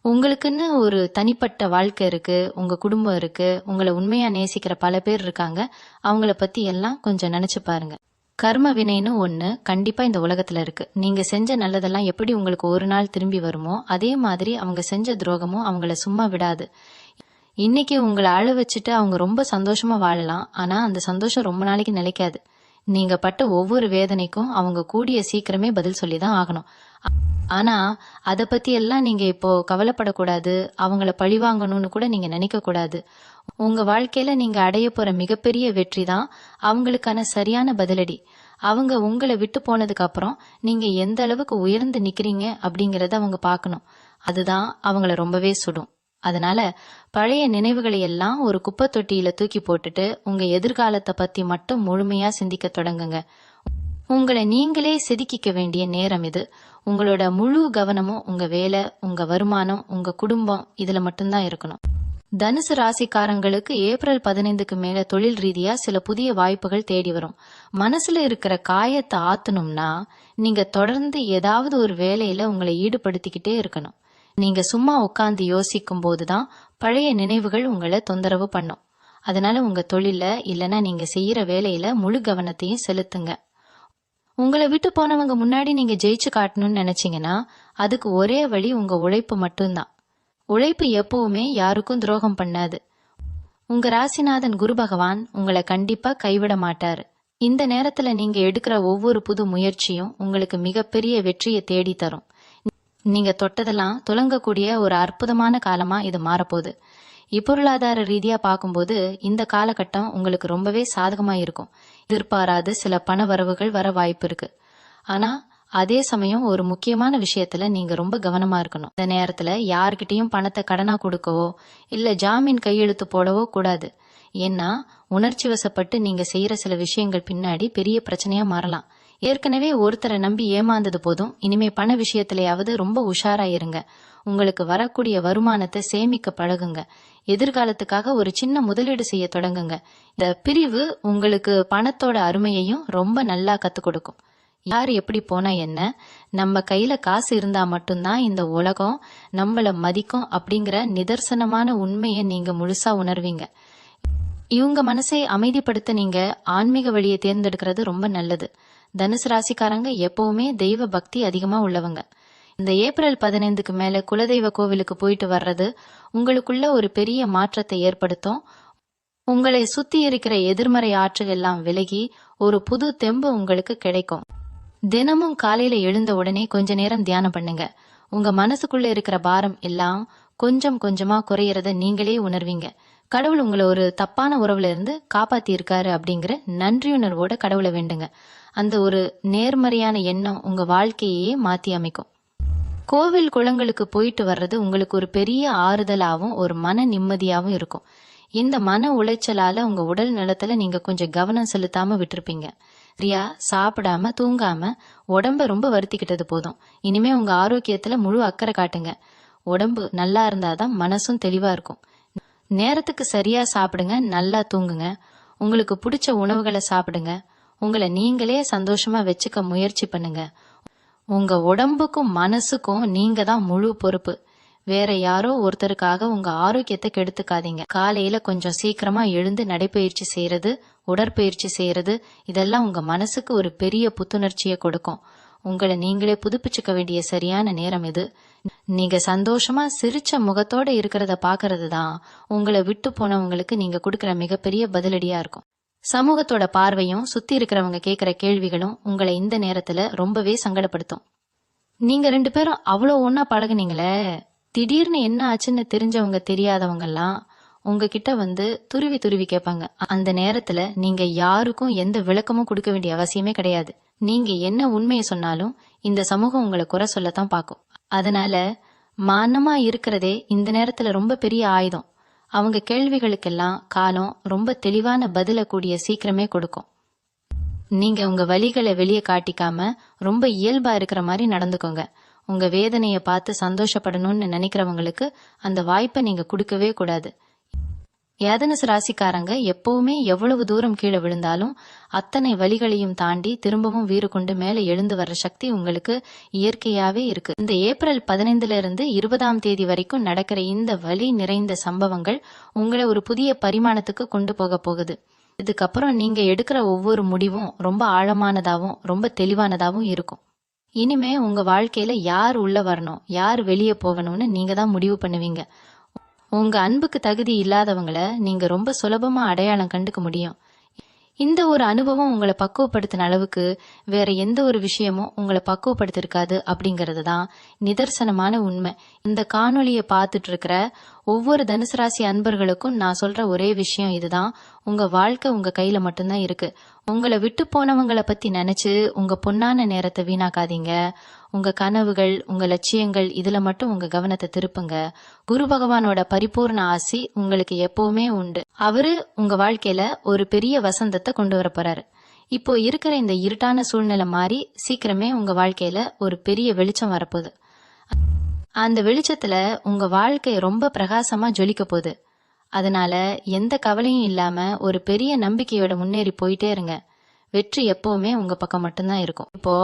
உங்களுக்குன்னு ஒரு தனிப்பட்ட வாழ்க்கை இருக்கு, உங்க குடும்பம் இருக்கு, உங்களை உண்மையா நேசிக்கிற பல பேர் இருக்காங்க. அவங்கள பத்தி எல்லாம் கொஞ்சம் நினைச்சு பாருங்க. கர்ம வினைன்னு ஒண்ணு கண்டிப்பா இந்த உலகத்துல இருக்கு. நீங்க செஞ்ச நல்லதெல்லாம் எப்படி உங்களுக்கு ஒரு நாள் திரும்பி வருமோ, அதே மாதிரி அவங்க செஞ்ச துரோகமும் அவங்கள சும்மா விடாது. இன்னைக்கு உங்களை அழ வச்சுட்டு அவங்க ரொம்ப சந்தோஷமா வாழலாம், ஆனா அந்த சந்தோஷம் ரொம்ப நாளைக்கு நிலைக்காது. நீங்க பட்ட ஒவ்வொரு வேதனைக்கும் அவங்க கூடிய சீக்கிரமே பதில் சொல்லிதான் ஆகணும். ஆனா அத பத்தி எல்லாம் நீங்க இப்போ கவலைப்படக்கூடாது. அவங்கள பழிவாங்கணும்னு கூட நீங்க நினைக்க கூடாது. உங்க வாழ்க்கையில நீங்க அடைய போற மிகப்பெரிய வெற்றி தான் அவங்களுக்கான சரியான பதிலடி. அவங்க உங்களை விட்டு போனதுக்கு அப்புறம் நீங்க எந்த அளவுக்கு உயர்ந்து நிக்கிறீங்க அப்படிங்கறத அவங்க பார்க்கணும். அதுதான் அவங்கள ரொம்பவே சுடும். அதனால பழைய நினைவுகளை எல்லாம் ஒரு குப்பை தொட்டியில தூக்கி போட்டுட்டு உங்க எதிர்காலத்தை பத்தி மட்டும் முழுமையா சிந்திக்க தொடங்குங்க. உங்களை நீங்களே செதுக்கிக்க வேண்டிய நேரம் இது. உங்களோட முழு கவனமும் உங்க வேலை, உங்க வருமானம், உங்க குடும்பம் இதுல மட்டும்தான் இருக்கணும். தனுசு ராசிக்காரங்களுக்கு ஏப்ரல் 15க்கு மேல தொழில் ரீதியா சில புதிய வாய்ப்புகள் தேடி வரும். மனசுல இருக்கிற காயத்தை ஆத்தணும்னா நீங்க தொடர்ந்து ஏதாவது ஒரு வேலையில உங்களை ஈடுபடுத்திக்கிட்டே இருக்கணும். நீங்க சும்மா உட்கார்ந்து யோசிக்கும் போதுதான் பழைய நினைவுகள் உங்களை தொந்தரவு பண்ணும். அதனால உங்க தொழில இல்லைன்னா நீங்க செய்யற வேலையில முழு கவனத்தையும் செலுத்துங்க. உங்களை விட்டு போனவங்க முன்னாடி நீங்க ஜெயிச்சு காட்டணும்னு நினைச்சீங்கன்னா அதுக்கு ஒரே வழி உங்க உழைப்பு மட்டும்தான். உழைப்பு எப்பவுமே யாருக்கும் துரோகம் பண்ணாது. உங்க ராசிநாதன் குரு பகவான் உங்களை கண்டிப்பா கைவிட மாட்டாரு. இந்த நேரத்துல நீங்க எடுக்கிற ஒவ்வொரு புது முயற்சியும் உங்களுக்கு மிகப்பெரிய வெற்றியை தேடி தரும். நீங்க தொட்டதெல்லாம் துலங்கக்கூடிய ஒரு அற்புதமான காலமா இது மாறப்போகுது. இப்பொருளாதார ரீதியா பார்க்கும்போது இந்த காலகட்டம் உங்களுக்கு ரொம்பவே சாதகமா இருக்கும். எதிர்பாராத சில பண வரவுகள் வர வாய்ப்பு இருக்கு. ஆனா அதே சமயம் ஒரு முக்கியமான விஷயத்துல நீங்க ரொம்ப கவனமா இருக்கணும். இந்த நேரத்துல யார்கிட்டயும் பணத்தை கடனா கொடுக்கவோ இல்ல ஜாமீன் கையெழுத்து போடவோ கூடாது. ஏன்னா உணர்ச்சி வசப்பட்டு நீங்க செய்யற சில விஷயங்கள் பின்னாடி பெரிய பிரச்சனையா மாறலாம். ஏற்கனவே ஒருத்தரை நம்பி ஏமாந்தது போதும். இனிமே பண விஷயத்திலேயாவது ரொம்ப உஷாரா இருங்க. உங்களுக்கு வரக்கூடிய வருமானத்தை சேமிக்க பழகுங்க. எதிர்காலத்துக்காக ஒரு சின்ன முதலீடு செய்ய தொடங்குங்க. இந்த பிரிவு உங்களுக்கு பணத்தோட அருமையையும் ரொம்ப நல்லா கத்து கொடுக்கும். யார் எப்படி போனா என்ன, நம்ம கையில காசு இருந்தா மட்டும்தான் இந்த உலகம் நம்மள மதிக்கும் அப்படிங்கிற நிதர்சனமான உண்மையை நீங்க முழுசா உணர்வீங்க. இவங்க மனசை அமைதிப்படுத்த நீங்க ஆன்மீக வழியை தேர்ந்தெடுக்கிறது ரொம்ப நல்லது. தனுசு ராசிக்காரங்க எப்பவுமே தெய்வ பக்தி அதிகமா உள்ளவங்க. இந்த ஏப்ரல் 15க்கு மேல குலதெய்வ கோவிலுக்கு போயிட்டு வர்றது உங்களுக்குள்ள ஒரு பெரிய மாற்றத்தை ஏற்படுத்தும். உங்களை சுத்தி இருக்கிற எதிர்மறை ஆற்றல் எல்லாம் விலகி ஒரு புது தெம்பு உங்களுக்கு கிடைக்கும். தினமும் காலையில எழுந்த உடனே கொஞ்ச நேரம் தியானம் பண்ணுங்க. உங்க மனசுக்குள்ள இருக்கிற பாரம் எல்லாம் கொஞ்சம் கொஞ்சமா குறையறத நீங்களே உணர்வீங்க. கடவுள் உங்களை ஒரு தப்பான உறவுல இருந்து காப்பாத்தி இருக்காரு அப்படிங்கிற நன்றியுணர்வோட கடவுளை வேண்டுங்க. அந்த ஒரு நேர்மறையான எண்ணம் உங்க வாழ்க்கையே மாத்தி அமைக்கும். கோவில் குளங்களுக்கு போயிட்டு வர்றது உங்களுக்கு ஒரு பெரிய ஆறுதலாவும் ஒரு மன நிம்மதியாவும் இருக்கும். இந்த மன உளைச்சலால உங்க உடல் நலத்துல நீங்க கொஞ்சம் கவனம் செலுத்தாம விட்டுருப்பீங்க. சரியா சாப்பிடாம தூங்காம உடம்ப ரொம்ப வருத்திக்கிட்டது போதும். இனிமே உங்க ஆரோக்கியத்துல முழு அக்கறை காட்டுங்க. உடம்பு நல்லா இருந்தாதான் மனசும் தெளிவா இருக்கும். நேரத்துக்கு சரியா சாப்பிடுங்க, நல்லா தூங்குங்க, உங்களுக்கு பிடிச்ச உணவுகளை சாப்பிடுங்க, உங்களை நீங்களே சந்தோஷமா வச்சுக்க முயற்சி பண்ணுங்க. உங்க உடம்புக்கும் மனசுக்கும் நீங்க தான் முழு பொறுப்பு. வேற யாரோ ஒருத்தருக்காக உங்க ஆரோக்கியத்தை கெடுத்துக்காதீங்க. காலையில கொஞ்சம் சீக்கிரமா எழுந்து நடைப்பயிற்சி செய்யறது, உடற்பயிற்சி செய்யறது, இதெல்லாம் உங்க மனசுக்கு ஒரு பெரிய புத்துணர்ச்சியை கொடுக்கும். உங்களை நீங்களே புதுப்பிச்சுக்க வேண்டிய சரியான நேரம் இது. நீங்க சந்தோஷமா சிரிச்ச முகத்தோட இருக்கிறத பாக்குறது தான் உங்களை விட்டு போனவங்களுக்கு நீங்க கொடுக்கற மிகப்பெரிய பதிலடியா இருக்கும். சமூகத்தோட பார்வையும் சுத்தி இருக்கிறவங்க கேட்கிற கேள்விகளும் உங்களை இந்த நேரத்துல ரொம்பவே சங்கடப்படுத்தும். நீங்க 2 பேரும் அவ்வளோ ஒன்னா பழகுனீங்களே, திடீர்னு என்ன ஆச்சுன்னு தெரிஞ்சவங்க தெரியாதவங்க எல்லாம் உங்ககிட்ட வந்து துருவி துருவி கேட்பாங்க. அந்த நேரத்துல நீங்க யாருக்கும் எந்த விளக்கமும் கொடுக்க வேண்டிய அவசியமே கிடையாது. நீங்க என்ன உண்மையை சொன்னாலும் இந்த சமூகம் உங்களை குறை சொல்லத்தான் பார்க்கும். அதனால மானமா இருக்கிறதே இந்த நேரத்துல ரொம்ப பெரிய ஆயுதம். அவங்க கேள்விகளுக்கெல்லாம் காலம் ரொம்ப தெளிவான பதில கூடிய சீக்கிரமே கொடுக்கும். நீங்க உங்க வலிகளை வெளியே காட்டிக்காம ரொம்ப இயல்பா இருக்கிற மாதிரி நடந்துக்கோங்க. உங்க வேதனையை பார்த்து சந்தோஷப்படணும்னு நினைக்கிறவங்களுக்கு அந்த வாய்ப்பை நீங்க கொடுக்கவே கூடாது. ஏதனஸ் ராசிக்காரங்க எப்பவுமே எவ்வளவு தூரம் கீழே விழுந்தாலும் அத்தனை வலிகளையும் தாண்டி திரும்பவும் வீறு கொண்டு மேல எழுந்து வர்ற சக்தி உங்களுக்கு இயற்கையாவே இருக்கு. இந்த ஏப்ரல் 15 இருந்து 20 வரைக்கும் நடக்கிற இந்த வலி நிறைந்த சம்பவங்கள் உங்களை ஒரு புதிய பரிமாணத்துக்கு கொண்டு போக போகுது. இதுக்கப்புறம் நீங்க எடுக்கிற ஒவ்வொரு முடிவும் ரொம்ப ஆழமானதாவும் ரொம்ப தெளிவானதாவும் இருக்கும். இனிமே உங்க வாழ்க்கையில யார் உள்ள வரணும், யார் வெளியே போகணும்னு நீங்க தான் முடிவு பண்ணுவீங்க. உங்க அன்புக்கு தகுதி இல்லாதவங்கள நீங்க ரொம்ப சுலபமா அடையாளம் கண்டுக்க முடியும். இந்த ஒரு அனுபவம் உங்களை பக்குவப்படுத்தின அளவுக்கு வேற எந்த ஒரு விஷயமும் உங்களை பக்குவப்படுத்திருக்காது அப்படிங்கறது தான் நிதர்சனமான உண்மை. இந்த காணொளியை பார்த்துட்டு இருக்கிற ஒவ்வொரு தனுசு ராசி அன்பர்களுக்கும் நான் சொல்ற ஒரே விஷயம் இதுதான்: உங்க வாழ்க்கை உங்க கையில மட்டும்தான் இருக்கு. உங்களை விட்டு போனவங்களை பத்தி நினைச்சு உங்க பொன்னான நேரத்தை வீணாக்காதீங்க. உங்க கனவுகள், உங்க லட்சியங்கள், இதுல மட்டும் உங்க கவனத்தை திருப்புங்க. குரு பகவானோட பரிபூர்ண ஆசி உங்களுக்கு எப்பவுமே உண்டு. அவரு உங்க வாழ்க்கையில ஒரு பெரிய வசந்தத்தை கொண்டு வர போறாரு. இப்போ இருக்கிற இந்த இருட்டான சூழ்நிலை மாறி சீக்கிரமே உங்க வாழ்க்கையில ஒரு பெரிய வெளிச்சம் வரப்போகுது. அந்த வெளிச்சத்துல உங்க வாழ்க்கை ரொம்ப பிரகாசமா ஜொலிக்க போகுது. அதனால எந்த கவலையும் இல்லாம ஒரு பெரிய நம்பிக்கையோட முன்னேறி போயிட்டே இருங்க. வெற்றி எப்பவுமே உங்க பக்கம் மட்டும்தான் இருக்கும். இப்போ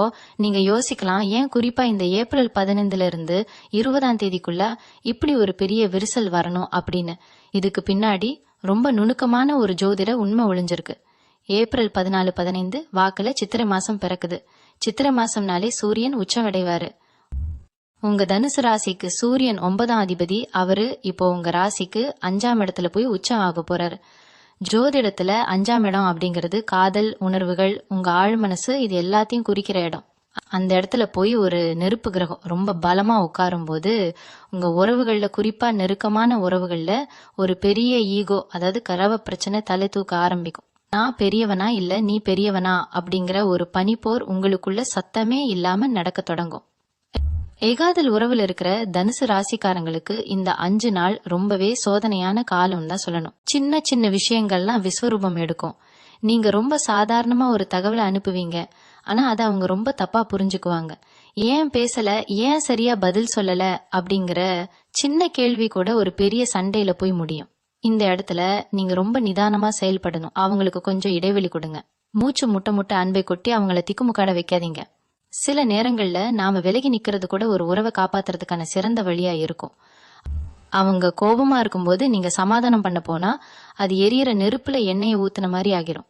நீங்க யோசிக்கலாம், ஏன் குறிப்பா இந்த ஏப்ரல் 15 இருந்து 20 இப்படி ஒரு பெரிய விரிசல் வரணும் அப்படின்னு. இதுக்கு பின்னாடி ரொம்ப நுணுக்கமான ஒரு ஜோதிட உண்மை ஒளிஞ்சிருக்கு. ஏப்ரல் 14, 15 வாக்குல சித்திரை மாசம் பிறக்குது. சித்திரை மாசம்னாலே சூரியன் உச்சமடைவாரு. உங்க தனுசு ராசிக்கு சூரியன் 9ஆம் அதிபதி. அவரு இப்போ உங்க ராசிக்கு 5ஆம் இடத்துல போய் உச்சம் ஆக போறாரு. ஜோதிடத்துல 5ஆம் இடம் அப்படிங்கிறது காதல், உணர்வுகள், உங்க ஆழ் மனசு, இது எல்லாத்தையும் குறிக்கிற இடம். அந்த இடத்துல போய் ஒரு நெருப்பு கிரகம் ரொம்ப பலமா உட்காரும் போது உங்க உறவுகள்ல, குறிப்பா நெருக்கமான உறவுகள்ல ஒரு பெரிய ஈகோ, அதாவது கலவ பிரச்சனை தலை தூக்க ஆரம்பிக்கும். நான் பெரியவனா இல்ல நீ பெரியவனா அப்படிங்கிற ஒரு பனிப்போர் உங்களுக்குள்ள சத்தமே இல்லாம நடக்க தொடங்கும். ஏகாதல் உறவுல இருக்கிற தனுசு ராசிக்காரங்களுக்கு இந்த 5 நாள் ரொம்பவே சோதனையான காலம் தான் சொல்லணும். சின்ன சின்ன விஷயங்கள்லாம் விஸ்வரூபம் எடுக்கும். நீங்க ரொம்ப சாதாரணமா ஒரு தகவலை அனுப்புவீங்க, ஆனா அதை அவங்க ரொம்ப தப்பா புரிஞ்சுக்குவாங்க. ஏன் பேசல, ஏன் சரியா பதில் சொல்லல அப்படிங்கிற சின்ன கேள்வி கூட ஒரு பெரிய சண்டையில போய் முடியும். இந்த இடத்துல நீங்க ரொம்ப நிதானமா செயல்படணும். அவங்களுக்கு கொஞ்சம் இடைவெளி கொடுங்க. மூச்சு முட்ட முட்ட அன்பை கொட்டி அவங்கள திக்குமுக்காட வைக்காதீங்க. சில நேரங்கள்ல நாம விலகி நிக்கிறது கூட ஒரு உறவை காப்பாத்துறதுக்கான சிறந்த வழியா இருக்கும். அவங்க கோபமா இருக்கும்போது நீங்க சமாதானம் பண்ண போனா அது எரியற நெருப்புல எண்ணெயை ஊத்துன மாதிரி ஆகிரும்.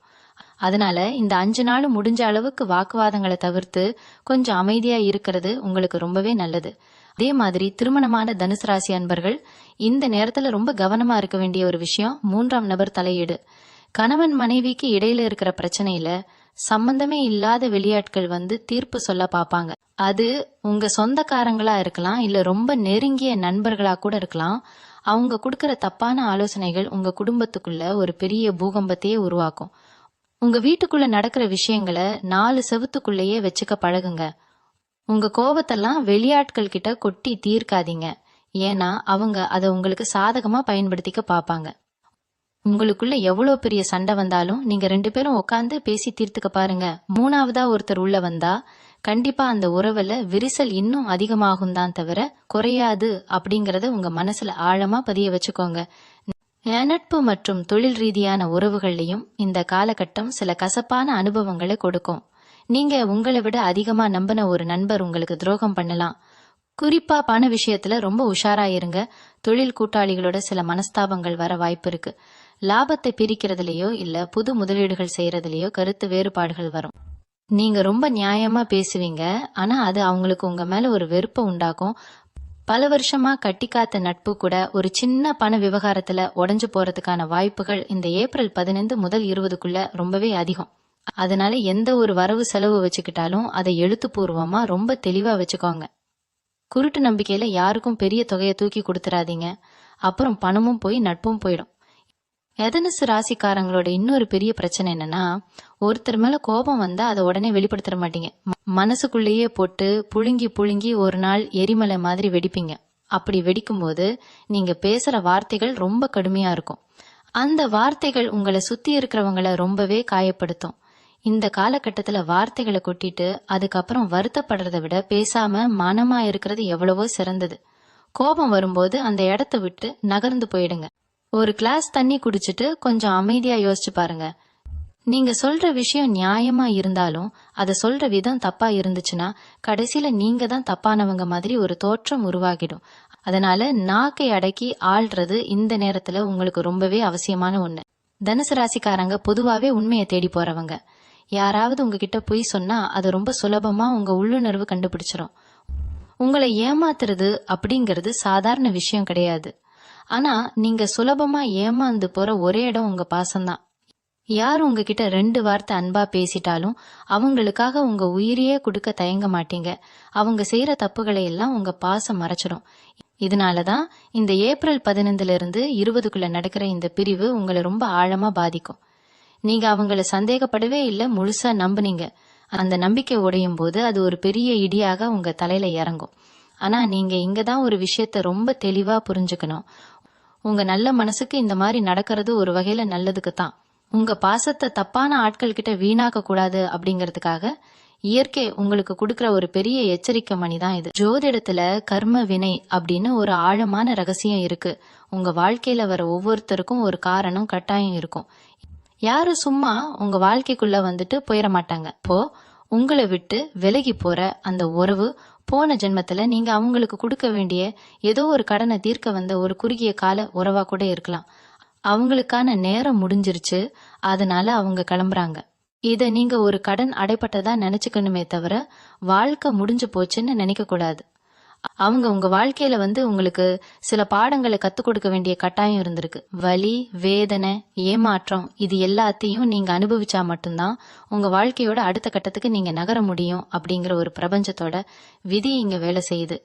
அதனால இந்த 5 நாளும் முடிஞ்ச அளவுக்கு வாக்குவாதங்களை தவிர்த்து கொஞ்சம் அமைதியா இருக்கிறது உங்களுக்கு ரொம்பவே நல்லது. அதே மாதிரி திருமணமான தனுசு ராசி அன்பர்கள் இந்த நேரத்துல ரொம்ப கவனமா இருக்க வேண்டிய ஒரு விஷயம் 3ஆம் நபர் தலையீடு. கணவன் மனைவிக்கு இடையில இருக்கிற பிரச்சனையில சம்பந்தமே இல்லாத வெளியாட்கள் வந்து தீர்ப்பு சொல்ல பாப்பாங்க. அது உங்க சொந்தக்காரங்களா இருக்கலாம், இல்ல ரொம்ப நெருங்கிய நண்பர்களா கூட இருக்கலாம். அவங்க கொடுக்கற தப்பான ஆலோசனைகள் உங்க குடும்பத்துக்குள்ள ஒரு பெரிய பூகம்பத்தையே உருவாக்கும். உங்க வீட்டுக்குள்ள நடக்கிற விஷயங்களை 4 செவுத்துக்குள்ளேயே வச்சுக்க பழகுங்க. உங்க கோபத்தெல்லாம் வெளியாட்கள் கிட்ட கொட்டி தீர்க்காதீங்க. ஏன்னா அவங்க அதை உங்களுக்கு சாதகமா பயன்படுத்திக்க பாப்பாங்க. உங்களுக்குள்ள எவ்வளவு பெரிய சண்டை வந்தாலும் நீங்க 2 பேரும் உட்காந்து பேசி தீர்த்துக்க பாருங்க. 3ஆவதா ஒருத்தர் உள்ள வந்தா கண்டிப்பா அந்த உறவுல விரிசல் இன்னும் அதிகமாகும் தான் தவிர குறையாது அப்படிங்கறத உங்க மனசுல ஆழமா பதிய வச்சுக்கோங்க. நட்பு மற்றும் தொழில் ரீதியான உறவுகள்லையும் இந்த காலகட்டம் சில கசப்பான அனுபவங்களை கொடுக்கும். நீங்க உங்களை விட அதிகமா நம்பின ஒரு நண்பர் உங்களுக்கு துரோகம் பண்ணலாம். குறிப்பா பண விஷயத்துல ரொம்ப உஷாரா இருங்க. தொழில் கூட்டாளிகளோட சில மனஸ்தாபங்கள் வர வாய்ப்பு இருக்கு. லாபத்தை பிரிக்கிறதுலயோ இல்ல புது முதலீடுகள் செய்யறதுலயோ கருத்து வேறுபாடுகள் வரும். நீங்க ரொம்ப நியாயமா பேசுவீங்க, ஆனா அது அவங்களுக்கு உங்க மேல ஒரு வெறுப்பை உண்டாக்கும். பல வருஷமா கட்டி காத்த நட்பு கூட ஒரு சின்ன பண விவகாரத்துல உடைஞ்சு போறதுக்கான வாய்ப்புகள் இந்த ஏப்ரல் 15 முதல் 20க்குள்ள ரொம்பவே அதிகம். அதனால எந்த ஒரு வரவு செலவு வச்சுக்கிட்டாலும் அதை எழுத்துப்பூர்வமா ரொம்ப தெளிவா வச்சுக்கோங்க. குருட்டு நம்பிக்கையில யாருக்கும் பெரிய தொகையை தூக்கி கொடுத்துறாதீங்க. அப்புறம் பணமும் போய் நட்பும் போயிடும். எதனசு ராசிக்காரங்களோட இன்னொரு பெரிய பிரச்சனை என்னன்னா, ஒருத்தர் மேல கோபம் வந்தா அதை உடனே வெளிப்படுத்த மாட்டீங்க. மனசுக்குள்ளேயே போட்டு புழுங்கி புழுங்கி ஒரு நாள் எரிமலை மாதிரி வெடிப்பீங்க. அப்படி வெடிக்கும் போது நீங்க பேசுற வார்த்தைகள் ரொம்ப கடுமையா இருக்கும். அந்த வார்த்தைகள் உங்களை சுத்தி இருக்கிறவங்கள ரொம்பவே காயப்படுத்தும். இந்த காலகட்டத்துல வார்த்தைகளை கொட்டிட்டு அதுக்கப்புறம் வருத்தப்படுறதை விட பேசாம மனமா இருக்கிறது எவ்வளவோ சிறந்தது. கோபம் வரும்போது அந்த இடத்த விட்டு நகர்ந்து போயிடுங்க. ஒரு கிளாஸ் தண்ணி குடிச்சிட்டு கொஞ்சம் அமைதியா யோசிச்சு பாருங்க. நீங்க சொல்ற விஷயம் நியாயமா இருந்தாலும் அதை சொல்ற விதம் தப்பா இருந்துச்சுன்னா கடைசியில நீங்க தான் தப்பானவங்க மாதிரி ஒரு தோற்றம் உருவாகிடும். அதனால நாக்கை அடக்கி ஆள்றது இந்த நேரத்துல உங்களுக்கு ரொம்பவே அவசியமான ஒண்ணு. தனுசு ராசிக்காரங்க பொதுவாவே உண்மையை தேடி போறவங்க. யாராவது உங்ககிட்ட பொய் சொன்னா அது ரொம்ப சுலபமா உங்க உள்ளுணர்வு கண்டுபிடிச்சிரும். உங்களை ஏமாத்துறது அப்படிங்கிறது சாதாரண விஷயம் கிடையாது. ஆனா நீங்க சுலபமா ஏமாந்து போற ஒரே இடம் உங்க பாசம்தான். யார் உங்ககிட்ட 2 வார்த்தை அன்பா பேசிட்டாலும் அவங்களுக்காக உங்க உயிரையே கொடுக்க தயங்க மாட்டீங்க. அவங்க செய்யற தப்புகளை எல்லாம் உங்க பாசம் மறைச்சிடும். இதனாலதான் இந்த ஏப்ரல் 15 20க்குள்ள நடக்கிற இந்த பிரிவு உங்களை ரொம்ப ஆழமா பாதிக்கும். நீங்க அவங்கள சந்தேகப்படவே இல்லை, முழுசா நம்புனீங்க. அந்த நம்பிக்கை உடையும் போது அது ஒரு பெரிய இடியாக உங்க தலையில இறங்கும். ஆனா நீங்க இங்கதான் ஒரு விஷயத்த ரொம்ப தெளிவா புரிஞ்சுக்கணும். உங்க நல்ல மனசுக்கு இந்த மாதிரி நடக்கிறது ஒரு வகையில நல்லதுக்கு தான். உங்க பாசத்தை தப்பான ஆட்கள் கிட்ட வீணாக்க கூடாது அப்படிங்கறதுக்காக இயற்கை உங்களுக்கு கொடுக்கற ஒரு பெரிய எச்சரிக்கை மணி தான் இது. ஜோதிடத்துல கர்ம வினை அப்படின்னு ஒரு ஆழமான ரகசியம் இருக்கு. உங்க வாழ்க்கையில வர ஒவ்வொருத்தருக்கும் ஒரு காரணம் கட்டாயம் இருக்கும். யாரும் சும்மா உங்க வாழ்க்கைக்குள்ள வந்துட்டு போயிட மாட்டாங்க. இப்போ உங்களை விட்டு விலகி போற அந்த உறவு போன ஜென்மத்துல நீங்க அவங்களுக்கு கொடுக்க வேண்டிய ஏதோ ஒரு கடனை தீர்க்க வந்த ஒரு குறுகிய கால உறவா கூட இருக்கலாம். அவங்களுக்கான நேரம் முடிஞ்சிருச்சு, அதனால அவங்க கிளம்புறாங்க. இத நீங்க ஒரு கடன் அடைப்பட்டதா நினைச்சுக்கணுமே தவிர வாழ்க்கை முடிஞ்சு போச்சுன்னு நினைக்க கூடாது. அவங்க உங்க வாழ்க்கையில உங்களுக்கு சில பாடங்களை கத்துக் கொடுக்க வேண்டிய கட்டாயம் இருந்திருக்கு. வலி, வேதனை, ஏமாற்றம் இது எல்லாத்தையும் நீங்க அனுபவிச்சா மட்டும்தான் உங்க வாழ்க்கையோட அடுத்த கட்டத்துக்கு நீங்க நகர முடியும் அப்படிங்கிற ஒரு பிரபஞ்சத்தோட விதி இங்க வேலை செய்யுது.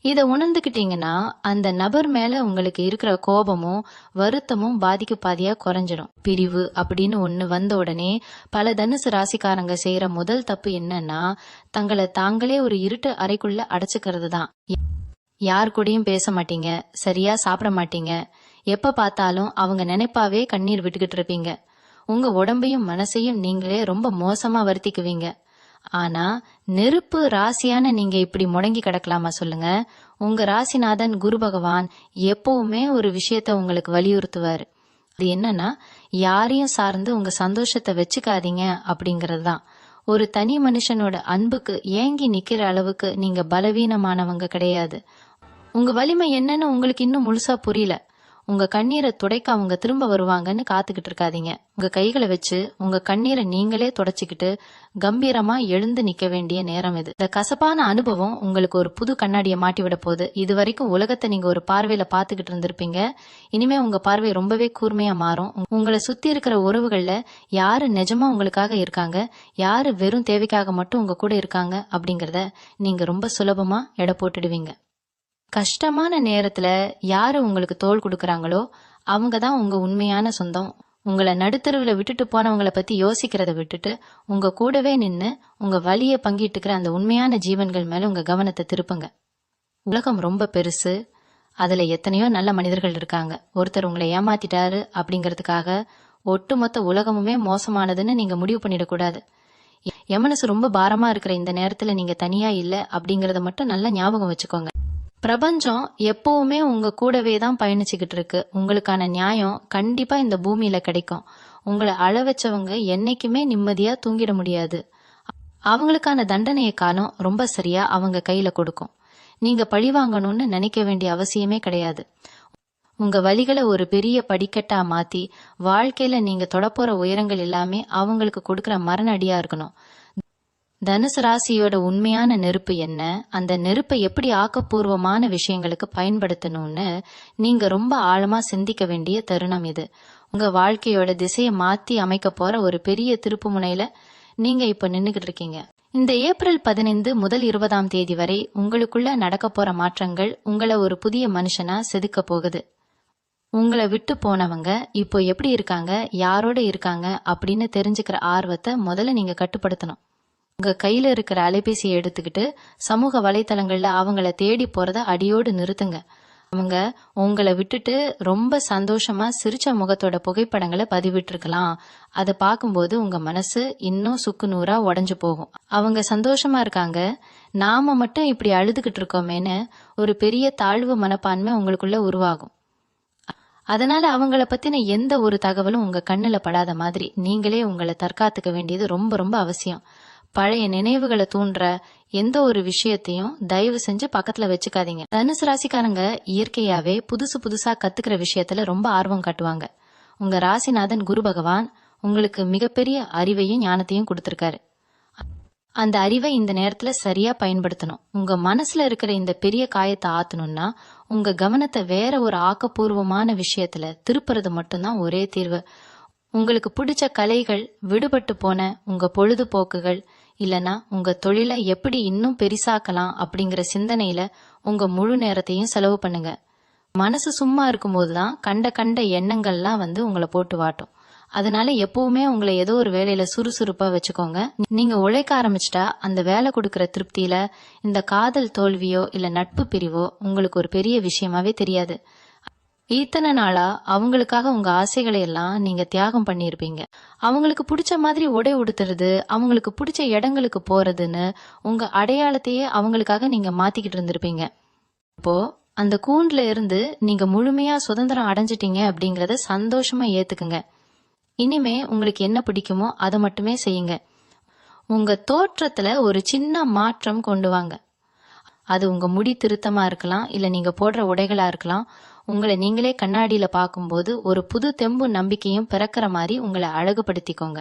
இத உணர்ந்துகிட்டீங்கன்னா அந்த நபர் மேல உங்களுக்கு இருக்கிற கோபமும் வருத்தமும் பாதிக்கு பாதியா குறைஞ்சிடும். பிரிவு அப்படின்னு ஒண்ணு வந்த உடனே பல தனுசு ராசிக்காரங்க செய்யற முதல் தப்பு என்னன்னா, தங்களை தாங்களே ஒரு இருட்டு அறைக்குள்ள அடைச்சுக்கிறது தான். யார் கூடயும் பேச மாட்டீங்க, சரியா சாப்பிட மாட்டீங்க, எப்ப பார்த்தாலும் அவங்க நினைப்பாவே கண்ணீர் விட்டுக்கிட்டு இருப்பீங்க. உங்க உடம்பையும் மனசையும் நீங்களே ரொம்ப மோசமா வருத்திக்குவீங்க. ஆனா நெருப்பு ராசியான நீங்க இப்படி முடங்கி கிடக்கலாமா சொல்லுங்க? உங்க ராசிநாதன் குரு பகவான் எப்பவுமே ஒரு விஷயத்த உங்களுக்கு வலியுறுத்துவாரு. அது என்னன்னா, யாரையும் சார்ந்து உங்க சந்தோஷத்தை வச்சுக்காதீங்க அப்படிங்கறது தான். ஒரு தனி மனுஷனோட அன்புக்கு ஏங்கி நிக்கிற அளவுக்கு நீங்க பலவீனமானவங்க கிடையாது. உங்க வலிமை என்னன்னு உங்களுக்கு இன்னும் முழுசா புரியல. உங்க கண்ணீரை துடைக்க அவங்க திரும்ப வருவாங்கன்னு காத்துக்கிட்டு இருக்காதீங்க. உங்க கைகளை வச்சு உங்க கண்ணீரை நீங்களே துடைச்சுக்கிட்டு கம்பீரமா எழுந்து நிக்க வேண்டிய நேரம் இது. இந்த கசப்பான அனுபவம் உங்களுக்கு ஒரு புது கண்ணாடியை மாட்டி விட போகுது. இது வரைக்கும் உலகத்தை நீங்க ஒரு பார்வையில பாத்துக்கிட்டு இருந்திருப்பீங்க. இனிமே உங்க பார்வை ரொம்பவே கூர்மையா மாறும். உங்களை சுத்தி இருக்கிற உறவுகள்ல யாரு நிஜமா உங்களுக்காக இருக்காங்க, யாரு வெறும் தேவைக்காக மட்டும் உங்க கூட இருக்காங்க அப்படிங்கறத நீங்க ரொம்ப சுலபமா எடை போட்டுடுவீங்க. கஷ்டமான நேரத்துல யாரு உங்களுக்கு தோள் கொடுக்கறாங்களோ அவங்கதான் உங்க உண்மையான சொந்தம். உங்களை நடுத்தருவுல விட்டுட்டு போனவங்களை பத்தி யோசிக்கிறத விட்டுட்டு உங்க கூடவே நின்னு உங்க வலியை பங்கிட்டுக்கிற அந்த உண்மையான ஜீவன்கள் மேல உங்க கவனத்தை திருப்புங்க. உலகம் ரொம்ப பெருசு, அதுல எத்தனையோ நல்ல மனிதர்கள் இருக்காங்க. ஒருத்தர் உங்களை ஏமாத்திட்டாரு அப்படிங்கறதுக்காக ஒட்டுமொத்த உலகமுமே மோசமானதுன்னு நீங்க முடிவு பண்ணிடக்கூடாது. என் மனசு ரொம்ப பாரமா இருக்கிற இந்த நேரத்துல நீங்க தனியா இல்ல அப்படிங்கறத மட்டும் நல்லா ஞாபகம் வச்சுக்கோங்க. பிரபஞ்சம் எப்பவுமே உங்க கூடவே தான் பயணிச்சுக்கிட்டு இருக்கு. உங்களுக்கான நியாயம் கண்டிப்பா இந்த பூமியில கிடைக்கும். உங்களை அழ வச்சவங்க என்னைக்குமே நிம்மதியா தூங்கிட முடியாது. அவங்களுக்கான தண்டனையை காலம் ரொம்ப சரியா அவங்க கையில கொடுக்கும். நீங்க பழி வாங்கணும்னு நினைக்க வேண்டிய அவசியமே கிடையாது. உங்க வழிகளை ஒரு பெரிய படிக்கட்டா மாத்தி வாழ்க்கையில நீங்க தொடப்போற உயரங்கள் எல்லாமே அவங்களுக்கு கொடுக்கற மரண அடியா இருக்கணும். தனுசு ராசியோட உண்மையான நெருப்பு என்ன, அந்த நெருப்பை எப்படி ஆக்கப்பூர்வமான விஷயங்களுக்கு பயன்படுத்தணும்னு நீங்க ரொம்ப ஆழமா சிந்திக்க வேண்டிய தருணம் இது. உங்க வாழ்க்கையோட திசையை மாத்தி அமைக்க போற ஒரு பெரிய திருப்பு முனையில நீங்க இப்ப நின்னுகிட்டு இருக்கீங்க. இந்த ஏப்ரல் 15 முதல் 20ஆம் தேதி வரை உங்களுக்குள்ள நடக்க போற மாற்றங்கள் உங்களை ஒரு புதிய மனுஷனா செதுக்க போகுது. உங்களை விட்டு போனவங்க இப்போ எப்படி இருக்காங்க, யாரோட இருக்காங்க அப்படின்னு தெரிஞ்சுக்கிற ஆர்வத்தை முதல்ல நீங்க கட்டுப்படுத்தணும். உங்க கையில இருக்கிற அலைபேசியை எடுத்துக்கிட்டு சமூக வலைத்தளங்கள்ல அவங்கள தேடி போறத அடியோடு நிறுத்துங்க. அவங்க உங்களை விட்டுட்டு ரொம்ப சந்தோஷமா சிரிச்ச முகத்தோட புகைப்படங்களை பதிவிட்டிருக்கலாம். அதை பார்க்கும்போது உங்க மனசு இன்னும் சுக்குநூறா உடைஞ்சு போகும். அவங்க சந்தோஷமா இருக்காங்க, நாம மட்டும் இப்படி அழுதுகிட்டு இருக்கோமேன்னு ஒரு பெரிய தாழ்வு மனப்பான்மை உங்களுக்குள்ள உருவாகும். அதனால அவங்கள பத்தின எந்த ஒரு தகவலும் உங்க கண்ணுல படாத மாதிரி நீங்களே உங்களை தற்காத்துக்க வேண்டியது ரொம்ப ரொம்ப அவசியம். பழைய நினைவுகளை தூண்டுற எந்த ஒரு விஷயத்தையும் தயவு செஞ்சு பக்கத்துல வச்சுக்காதீங்க. தனுசு ராசிக்காரங்க இயற்கையாவே புதுசு புதுசா கத்துக்கிற விஷயத்துல ரொம்ப ஆர்வம் காட்டுவாங்க. உங்க ராசிநாதன் குரு பகவான் உங்களுக்கு மிகப்பெரிய அறிவையும் ஞானத்தையும் கொடுத்திருக்காரு. அந்த அறிவை இந்த நேரத்துல சரியா பயன்படுத்தணும். உங்க மனசுல இருக்கிற இந்த பெரிய காயத்தை ஆத்தணும்னா உங்க கவனத்தை வேற ஒரு ஆக்கப்பூர்வமான விஷயத்துல திருப்புறது மட்டும்தான் ஒரே தீர்வு. உங்களுக்கு பிடிச்ச கலைகள், விடுபட்டு போன உங்க பொழுதுபோக்குகள், இல்லனா உங்க தொழிலை எப்படி இன்னும் பெரிசாக்கலாம் அப்படிங்கிற சிந்தனையில உங்க முழு நேரத்தையும் செலவு பண்ணுங்க. மனசு சும்மா இருக்கும்போதுதான் கண்ட கண்ட எண்ணங்கள்லாம் உங்களை போட்டு வாட்டும். அதனால எப்பவுமே உங்களை ஏதோ ஒரு வேலையில சுறுசுறுப்பா வச்சுக்கோங்க. நீங்க உழைக்க ஆரம்பிச்சிட்டா அந்த வேலை கொடுக்கற திருப்தியில இந்த காதல் தோல்வியோ இல்ல நட்பு பிரிவோ உங்களுக்கு ஒரு பெரிய விஷயமாவே தெரியாது. இத்தனை நாளா அவங்களுக்காக உங்க ஆசைகளை எல்லாம் நீங்க தியாகம் பண்ணிருப்பீங்க. அவங்களுக்கு பிடிச்ச மாதிரி உடை உடுத்துறது, அவங்களுக்கு பிடிச்ச இடங்களுக்கு போறதுன்னு உங்க அடையாளத்தையே அவங்களுக்காக நீங்க மாத்திக்கிட்டு இருந்திருப்பீங்க. இப்போ அந்த கூண்டுல இருந்து நீங்க முழுமையா சுதந்திரம் அடைஞ்சிட்டீங்க அப்படிங்கறத சந்தோஷமா ஏத்துக்குங்க. இனிமே உங்களுக்கு என்ன பிடிக்குமோ அதை மட்டுமே செய்யுங்க. உங்க தோற்றத்துல ஒரு சின்ன மாற்றம் கொண்டு வாங்க. அது உங்க முடி திருத்தமா இருக்கலாம், இல்ல நீங்க போடுற உடைகளா இருக்கலாம். உங்களை நீங்களே கண்ணாடியில பார்க்கும்போது ஒரு புது தெம்பு நம்பிக்கையும் பிறக்கிற மாதிரி உங்களை அழகுபடுத்திக்கோங்க.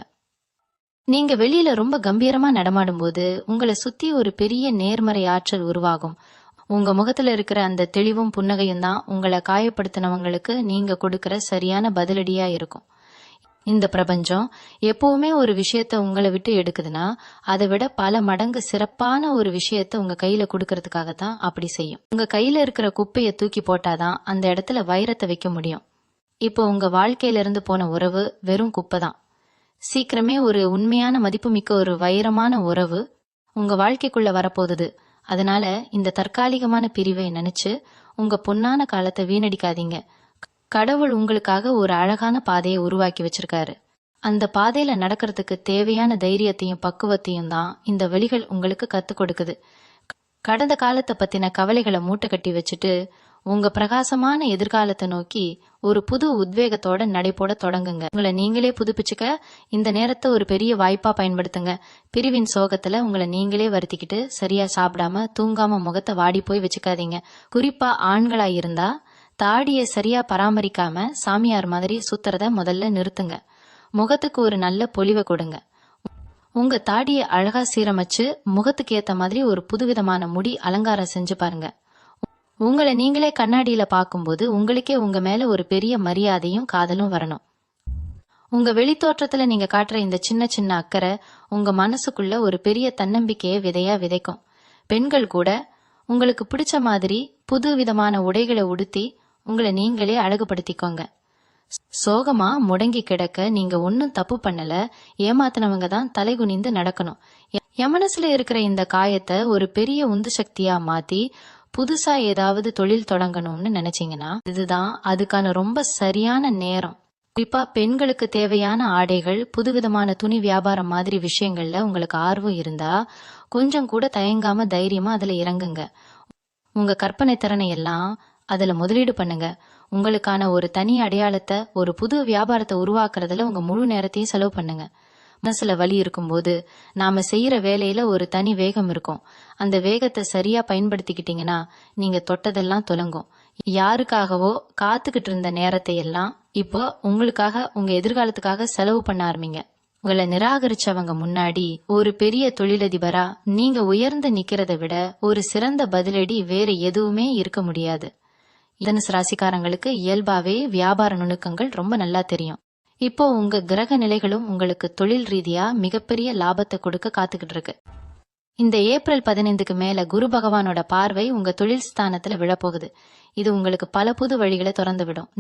நீங்க வெளியில ரொம்ப கம்பீரமா நடமாடும் போது உங்களை சுத்தி ஒரு பெரிய நேர்மறை ஆற்றல் உருவாகும். உங்க முகத்துல இருக்கிற அந்த தெளிவும் புன்னகையும் தான் உங்களை காயப்படுத்தினவங்களுக்கு நீங்க கொடுக்கிற சரியான பதிலடியா இருக்கும். இந்த பிரபஞ்சம் எப்பவுமே ஒரு விஷயத்த உங்களை விட்டு எடுக்குதுன்னா அதை விட பல மடங்கு சிறப்பான ஒரு விஷயத்த உங்க கையில கொடுக்கறதுக்காகத்தான் அப்படி செய்யும். உங்க கையில இருக்கிற குப்பையை தூக்கி போட்டாதான் அந்த இடத்துல வைரத்தை வைக்க முடியும். இப்போ உங்க வாழ்க்கையில இருந்து போன உறவு வெறும் குப்பை தான். சீக்கிரமே ஒரு உண்மையான மதிப்புமிக்க ஒரு வைரமான உறவு உங்க வாழ்க்கைக்குள்ள வரப்போகுது. அதனால இந்த தற்காலிகமான பிரிவை நினைச்சு உங்க பொன்னான காலத்தை வீணடிக்காதீங்க. கடவுள் உங்களுக்காக ஒரு அழகான பாதையை உருவாக்கி வச்சிருக்காரு. அந்த பாதையில நடக்கிறதுக்கு தேவையான தைரியத்தையும் பக்குவத்தையும் தான் இந்த வழிகள் உங்களுக்கு கத்துக் கொடுக்குது. கடந்த காலத்தை பத்தின கவலைகளை மூட்டை கட்டி வச்சுட்டு உங்க பிரகாசமான எதிர்காலத்தை நோக்கி ஒரு புது உத்வேகத்தோட நடைபோட தொடங்குங்க. உங்களை நீங்களே புதுப்பிச்சுக்க இந்த நேரத்தை ஒரு பெரிய வாய்ப்பா பயன்படுத்துங்க. பிரிவின் சோகத்துல உங்களை நீங்களே வருத்திக்கிட்டு சரியா சாப்பிடாம தூங்காம முகத்தை வாடி போய் வச்சுக்காதீங்க. குறிப்பா ஆண்களா இருந்தா தாடியை சரியா பராமரிக்காம சாமியார் மாதிரி சுத்துறத முதல்ல நிறுத்துங்க. முகத்துக்கு ஒரு நல்ல பொலிவை கொடுங்க. உங்க தாடியை அழகா சீரமைச்சு முகத்துக்கு ஏத்த மாதிரி ஒரு புதுவிதமான முடி அலங்காரம் செஞ்சு பாருங்க. உங்களை நீங்களே கண்ணாடியில பார்க்கும்போது உங்களுக்கே உங்க மேல ஒரு பெரிய மரியாதையும் காதலும் வரணும். உங்க வெளித்தோற்றத்துல நீங்க காட்டுற இந்த சின்ன சின்ன அக்கறை உங்க மனசுக்குள்ள ஒரு பெரிய தன்னம்பிக்கையை விதையா விதைக்கும். பெண்கள் கூட உங்களுக்கு பிடிச்ச மாதிரி புது விதமான உடைகளை உடுத்தி உங்களை நீங்களே அழகுபடுத்திக்கோங்க. சோகமா முடங்கி கிடக்க நீங்க ஒன்னும் தப்பு பண்ணல, ஏமாத்தினவங்க தான் தலைகுனிந்து நடக்கணும். என் மனசுல இருக்கிற இந்த காயத்தை ஒரு பெரிய உந்து சக்தியா மாத்தி புதுசா ஏதாவது தொழில் தொடங்கணும்னு நினைச்சீங்கன்னா இதுதான் அதுக்கான ரொம்ப சரியான நேரம். குறிப்பா பெண்களுக்கு தேவையான ஆடைகள், புதுவிதமான துணி வியாபாரம் மாதிரி விஷயங்கள்ல உங்களுக்கு ஆர்வம் இருந்தா கொஞ்சம் கூட தயங்காம தைரியமா அதுல இறங்குங்க. உங்க கற்பனை திறனை எல்லாம் அதுல முதலீடு பண்ணுங்க. உங்களுக்கான ஒரு தனி அடையாளத்தை, ஒரு புது வியாபாரத்தை உருவாக்குறதுல உங்க முழு நேரத்தையும் செலவு பண்ணுங்க. மனசுல வலி இருக்கும்போது நாம செய்யற வேலையில ஒரு தனி வேகம் இருக்கும். அந்த வேகத்தை சரியா பயன்படுத்திக்கிட்டீங்கன்னா நீங்க தொட்டதெல்லாம் தொலங்கும். யாருக்காகவோ காத்துக்கிட்டு இருந்த நேரத்தை எல்லாம் இப்போ உங்களுக்காக, உங்க எதிர்காலத்துக்காக செலவு பண்ண ஆரம்பிங்க. உங்களை நிராகரிச்சவங்க முன்னாடி ஒரு பெரிய தொழிலதிபரா நீங்க உயர்ந்து நிக்கிறதை விட ஒரு சிறந்த பதிலடி வேற எதுவுமே இருக்க முடியாது. தனுசு ராசிக்காரங்களுக்கு இயல்பாவே வியாபார நுணுக்கங்கள் ரொம்ப நல்லா தெரியும். இப்போ உங்க கிரக நிலைகளும் உங்களுக்கு தொழில் ரீதியா மிகப்பெரிய லாபத்தை கொடுக்க காத்துக்கிட்டு இருக்கு. இந்த ஏப்ரல் 15க்கு மேல குரு பகவானோட பார்வை உங்க தொழில் ஸ்தானத்துல விழப்போகுது. இது உங்களுக்கு பல புது வழிகளை திறந்து விடும்.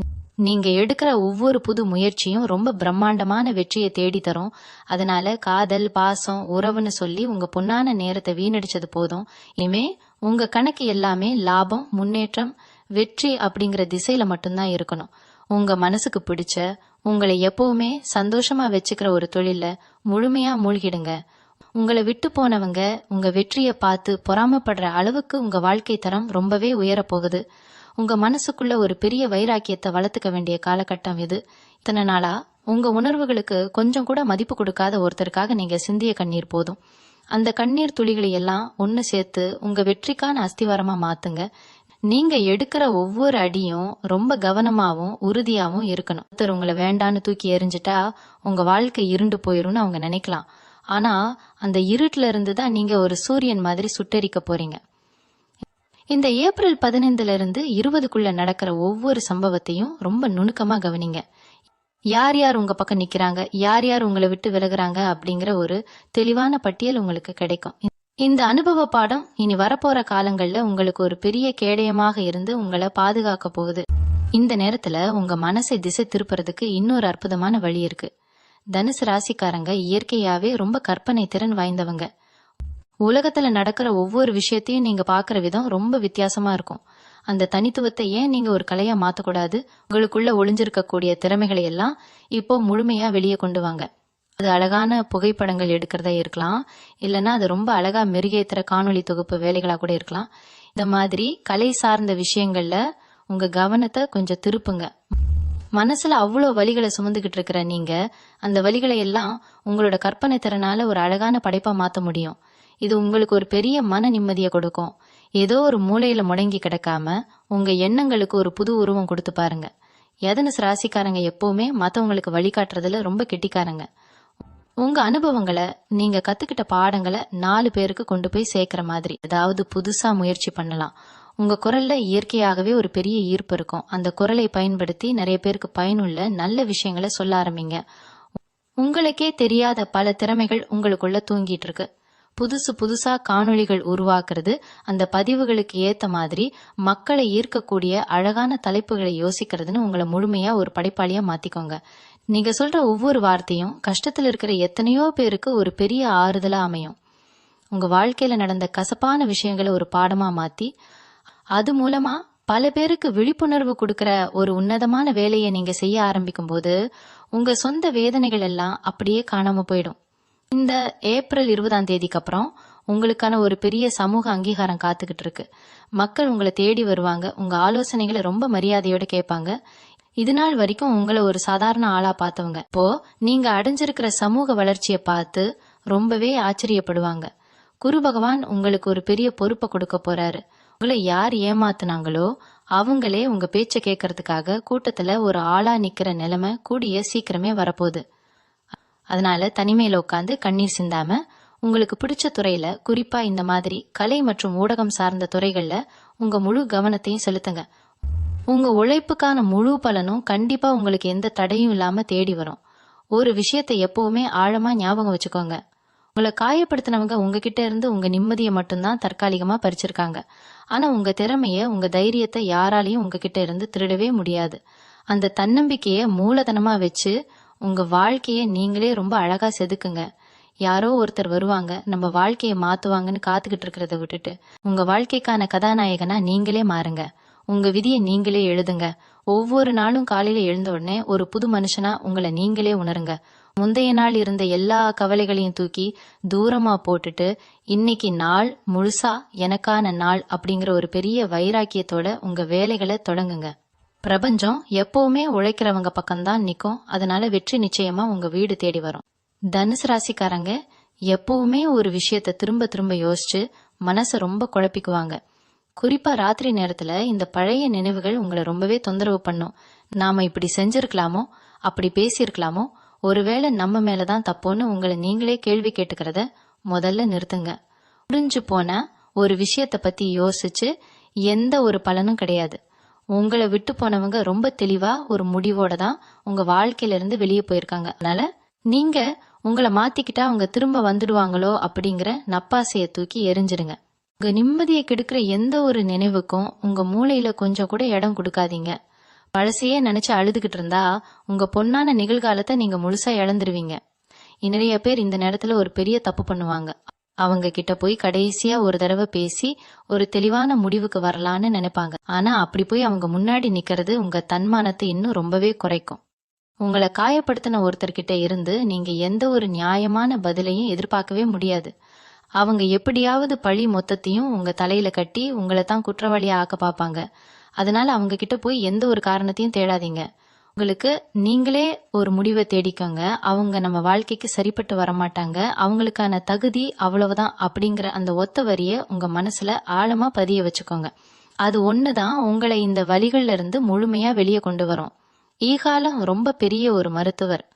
நீங்க எடுக்கிற ஒவ்வொரு புது முயற்சியும் ரொம்ப பிரம்மாண்டமான வெற்றியை தேடி தரும். அதனால காதல், பாசம், உறவுன்னு சொல்லி உங்க பொன்னான நேரத்தை வீணடிச்சது போதும். இனிமே உங்க கணக்கு எல்லாமே லாபம், முன்னேற்றம், வெற்றி அப்படிங்கிற திசையில மட்டும்தான் இருக்கணும். உங்க மனசுக்கு பிடிச்ச, உங்களை எப்பவுமே சந்தோஷமா வச்சுக்கிற ஒரு தொழில முழுமையா மூழ்கிடுங்க. உங்களை விட்டு போனவங்க உங்க வெற்றியை பார்த்து பொறாமப்படுற அளவுக்கு உங்க வாழ்க்கை தரம் ரொம்பவே உயரப்போகுது. உங்க மனசுக்குள்ள ஒரு பெரிய வைராக்கியத்தை வளர்த்துக்க வேண்டிய காலகட்டம் இது. இத்தனை நாளா உங்க உணர்வுகளுக்கு கொஞ்சம் கூட மதிப்பு கொடுக்காத ஒருத்தருக்காக நீங்க சிந்திய கண்ணீர் போதும். அந்த கண்ணீர் துளிகளை எல்லாம் ஒன்னு சேர்த்து உங்க வெற்றிக்கான அஸ்திவாரமா மாத்துங்க. நீங்க எடுக்கிற ஒவ்வொரு அடியும் ரொம்ப கவனமாவும் உறுதியாவும் இருக்கணும். ஒருத்தர் உங்களை வேண்டான்னு தூக்கி எறிஞ்சிட்டா உங்க வாழ்க்கை இருண்டு போயிரும்னு அவங்க நினைக்கலாம். ஆனா அந்த இருட்டுல இருந்துதான் நீங்க ஒரு சூரியன் மாதிரி சுட்டெரிக்க போறீங்க. இந்த ஏப்ரல் 15ல இருந்து 20க்குள்ள நடக்கிற ஒவ்வொரு சம்பவத்தையும் ரொம்ப நுணுக்கமா கவனிங்க. யார் யார் உங்க பக்கம் நிக்கிறாங்க, யார் யார் உங்களை விட்டு விலகுறாங்க அப்படிங்கிற ஒரு தெளிவான பட்டியல் உங்களுக்கு கிடைக்கும். இந்த அனுபவ பாடம் இனி வரப்போற காலங்கள்ல உங்களுக்கு ஒரு பெரிய கேடயமாக இருந்து உங்களை பாதுகாக்க போகுது. இந்த நேரத்துல உங்க மனசை திசை திருப்புறதுக்கு இன்னொரு அற்புதமான வழி இருக்கு. தனுசு ராசிக்காரங்க இயற்கையாவே ரொம்ப கற்பனை திறன் வாய்ந்தவங்க. உலகத்துல நடக்கிற ஒவ்வொரு விஷயத்தையும் நீங்க பாக்குற விதம் ரொம்ப வித்தியாசமா இருக்கும். அந்த தனித்துவத்தை ஏன் நீங்க ஒரு கலையா மாத்தக்கூடாது? உங்களுக்குள்ள ஒளிஞ்சிருக்கக்கூடிய திறமைகளை எல்லாம் இப்போ முழுமையா வெளியே கொண்டு வாங்க. அது அழகான புகைப்படங்கள் எடுக்கிறதா இருக்கலாம், இல்லைன்னா அது ரொம்ப அழகா மெருகேத்துற காணொளி தொகுப்பு வேலைகளா கூட இருக்கலாம். இந்த மாதிரி கலை சார்ந்த விஷயங்கள்ல உங்க கவனத்தை கொஞ்சம் திருப்புங்க. மனசுல அவ்வளோ வலிகளை சுமந்துகிட்டு இருக்கிற நீங்க அந்த வலிகளை எல்லாம் உங்களோட கற்பனை திறனால ஒரு அழகான படைப்பா மாத்த முடியும். இது உங்களுக்கு ஒரு பெரிய மன நிம்மதியை கொடுக்கும். ஏதோ ஒரு மூலையில முடங்கி கிடக்காம உங்க எண்ணங்களுக்கு ஒரு புது உருவம் கொடுத்து பாருங்க. தனுசு ராசிக்காரங்க எப்பவுமே மத்தவங்களுக்கு வழிகாட்டுறதுல ரொம்ப கெட்டிக்காரங்க. உங்க அனுபவங்களை, நீங்க கத்துக்கிட்ட பாடங்களை 4 பேருக்கு கொண்டு போய் சேர்க்கிற மாதிரி ஏதாவது புதுசா முயற்சி பண்ணலாம். உங்க குரல்ல இயற்கையாகவே ஒரு பெரிய ஈர்ப்பு இருக்கும். அந்த குரலை பயன்படுத்தி நிறைய பேருக்கு பயனுள்ள நல்ல விஷயங்களை சொல்ல ஆரம்பிங்க. உங்களுக்கே தெரியாத பல திறமைகள் உங்களுக்குள்ள தூங்கிட்டு இருக்கு. புதுசா காணொளிகள் உருவாக்குறது, அந்த பதிவுகளுக்கு ஏத்த மாதிரி மக்களை ஈர்க்கக்கூடிய அழகான தலைப்புகளை யோசிக்கிறதுன்னு உங்களை முழுமையா ஒரு படைப்பாளியா மாத்திக்கோங்க. நீங்க சொல்ற ஒவ்வொரு வார்த்தையும் கஷ்டத்துல இருக்கிற எத்தனையோ பேருக்கு ஒரு பெரிய ஆறுதலா அமையும். உங்க வாழ்க்கையில நடந்த கசப்பான விஷயங்களை ஒரு பாடமா மாத்தி அது மூலமா பல பேருக்கு விழிப்புணர்வு கொடுக்கிற ஒரு உன்னதமான வேலையை நீங்க செய்ய ஆரம்பிக்கும் போது உங்க சொந்த வேதனைகள் எல்லாம் அப்படியே காணாம போயிடும். இந்த ஏப்ரல் 20ஆம் தேதிக்கு அப்புறம் உங்களுக்கான ஒரு பெரிய சமூக அங்கீகாரம் காத்துக்கிட்டு இருக்கு. மக்கள் உங்களை தேடி வருவாங்க. உங்க ஆலோசனைகளை ரொம்ப மரியாதையோட கேட்பாங்க. இது நாள் வரைக்கும் உங்களை ஒரு சாதாரண ஆளா பார்த்தவங்க இப்போ நீங்க அடைஞ்சிருக்கிற சமூக வளர்ச்சியை பார்த்து ரொம்பவே ஆச்சரியப்படுவாங்க. குரு பகவான் உங்களுக்கு ஒரு பெரிய பொறுப்பை கொடுக்க போறாரு. உங்களை யார் ஏமாத்துனாங்களோ அவங்களே உங்க பேச்ச கேட்கறதுக்காக கூட்டத்துல ஒரு ஆளா நிக்கிற நிலைமை கூடிய சீக்கிரமே வரப்போகுது. அதனால தனிமையில உட்காந்து கண்ணீர் சிந்தாம உங்களுக்கு பிடிச்ச துறையில, குறிப்பா இந்த மாதிரி கலை மற்றும் ஊடகம் சார்ந்த துறைகள்ல உங்க முழு கவனத்தையும் செலுத்துங்க. உங்க உழைப்புக்கான முழு பலனும் கண்டிப்பா உங்களுக்கு எந்த தடையும் இல்லாம தேடி வரும். ஒரு விஷயத்தை எப்பவுமே ஆழமா ஞாபகம் வச்சுக்கோங்க. உங்களை காயப்படுத்தினவங்க உங்ககிட்ட இருந்து உங்க நிம்மதியை மட்டும்தான் தற்காலிகமா பறிச்சிருக்காங்க. ஆனா உங்க திறமைய, உங்க தைரியத்தை யாராலையும் உங்ககிட்ட இருந்து திருடவே முடியாது. அந்த தன்னம்பிக்கைய மூலதனமா வச்சு உங்க வாழ்க்கைய நீங்களே ரொம்ப அழகா செதுக்குங்க. யாரோ ஒருத்தர் வருவாங்க, நம்ம வாழ்க்கையை மாத்துவாங்கன்னு காத்துக்கிட்டு இருக்கிறத விட்டுட்டு உங்க வாழ்க்கைக்கான கதாநாயகனா நீங்களே மாறுங்க. உங்க விதியை நீங்களே எழுதுங்க. ஒவ்வொரு நாளும் காலையில எழுந்த உடனே ஒரு புது மனுஷனா உங்களை நீங்களே உணருங்க. முந்தைய நாள் இருந்த எல்லா கவலைகளையும் தூக்கி தூரமா போட்டுட்டு இன்னைக்கு நாள் முழுசா எனக்கான நாள் அப்படிங்கிற ஒரு பெரிய வைராக்கியத்தோட உங்க வேலைகளை தொடங்குங்க. பிரபஞ்சம் எப்பவுமே உழைக்கிறவங்க பக்கம்தான் நிக்கும். அதனால வெற்றி நிச்சயமா உங்க வீடு தேடி வரும். தனுசு ராசிக்காரங்க எப்பவுமே ஒரு விஷயத்த திரும்ப திரும்ப யோசிச்சு மனசை ரொம்ப குழப்பிக்குவாங்க. குறிப்பா ராத்திரி நேரத்துல இந்த பழைய நினைவுகள் உங்களை ரொம்பவே தொந்தரவு பண்ணும். நாம இப்படி செஞ்சிருக்கலாமோ, அப்படி பேசியிருக்கலாமோ, ஒருவேளை நம்ம மேலதான் தப்போன்னு உங்களை நீங்களே கேள்வி கேட்டுக்கிறத முதல்ல நிறுத்துங்க. முடிஞ்சு போன ஒரு விஷயத்த பத்தி யோசிச்சு எந்த ஒரு பலனும் கிடையாது. உங்களை விட்டு போனவங்க ரொம்ப தெளிவா ஒரு முடிவோட தான் உங்க வாழ்க்கையில இருந்து வெளியே போயிருக்காங்க. அதனால நீங்க உங்களை மாத்திக்கிட்டா அவங்க திரும்ப வந்துடுவாங்களோ அப்படிங்கிற நப்பாசைய தூக்கி எரிஞ்சிடுங்க. உங்க நிம்மதியை கெடுக்கிற எந்த ஒரு நினைவுக்கும் உங்க மூளையில கொஞ்சம் கூட இடம் கொடுக்காதீங்க. பழசையே நினைச்சு அழுதுகிட்டு இருந்தா உங்க பொன்னான நிகழ்காலத்தை நீங்க முழுசா இழந்துருவீங்க. நிறைய பேர் இந்த நேரத்துல ஒரு பெரிய தப்பு பண்ணுவாங்க. அவங்க கிட்ட போய் கடைசியா ஒரு தடவை பேசி ஒரு தெளிவான முடிவுக்கு வரலான்னு நினைப்பாங்க. ஆனா அப்படி போய் அவங்க முன்னாடி நிக்கிறது உங்க தன்மானத்தை இன்னும் ரொம்பவே குறைக்கும். உங்களை காயப்படுத்தின ஒருத்தர்கிட்ட இருந்து நீங்க எந்த ஒரு நியாயமான பதிலையும் எதிர்பார்க்கவே முடியாது. அவங்க எப்படியாவது பழி மொத்தத்தையும் உங்க தலையில கட்டி உங்களை தான் குற்றவாளியா ஆக்க பார்ப்பாங்க. அதனால அவங்க கிட்ட போய் எந்த ஒரு காரணத்தையும் தேடாதீங்க. உங்களுக்கு நீங்களே ஒரு முடிவை தேடிக்கோங்க. அவங்க நம்ம வாழ்க்கைக்கு சரிப்பட்டு வரமாட்டாங்க, அவங்களுக்கான தகுதி அவ்வளவுதான் அப்படிங்கிற அந்த ஒத்த வரிய உங்க மனசுல ஆழமா பதிய வச்சுக்கோங்க. அது ஒண்ணுதான் உங்களை இந்த வலிகள்ல இருந்து முழுமையா வெளியே கொண்டு வரும். ஈகாலம் ரொம்ப பெரிய ஒரு மருத்துவர்.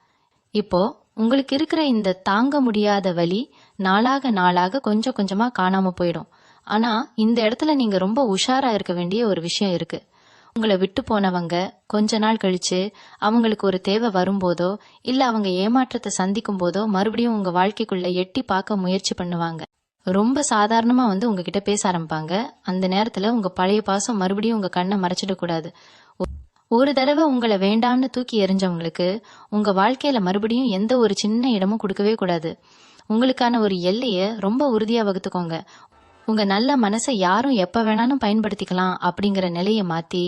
இப்போ உங்களுக்கு இருக்கிற இந்த தாங்க முடியாத வலி நாளாக நாளாக கொஞ்சம் கொஞ்சமா காணாம போயிடும். ஆனா இந்த இடத்துல நீங்க ரொம்ப உஷாரா இருக்க வேண்டிய ஒரு விஷயம் இருக்கு. உங்களை விட்டு போனவங்க கொஞ்ச நாள் கழிச்சு அவங்களுக்கு ஒரு தேவை வரும்போதோ இல்ல அவங்க ஏமாற்றத்தை சந்திக்கும் போதோ மறுபடியும் உங்க வாழ்க்கைக்குள்ள எட்டி பார்க்க முயற்சி பண்ணுவாங்க. ரொம்ப சாதாரணமா உங்ககிட்ட பேச ஆரம்பிப்பாங்க. அந்த நேரத்துல உங்க பழைய பாசம் மறுபடியும் உங்க கண்ணை மறைச்சிடக்கூடாது. ஒரு தடவை உங்களை வேண்டான்னு தூக்கி எறிஞ்சவங்களுக்கு உங்க வாழ்க்கையில மறுபடியும் எந்த ஒரு சின்ன இடமும் கொடுக்கவே கூடாது. உங்களுக்கான ஒரு எல்லைய ரொம்ப உறுதியா வகுத்துக்கோங்க. உங்க நல்ல மனசை யாரும் எப்ப வேணாலும் பயன்படுத்திக்கலாம் அப்படிங்கிற நிலையை மாத்தி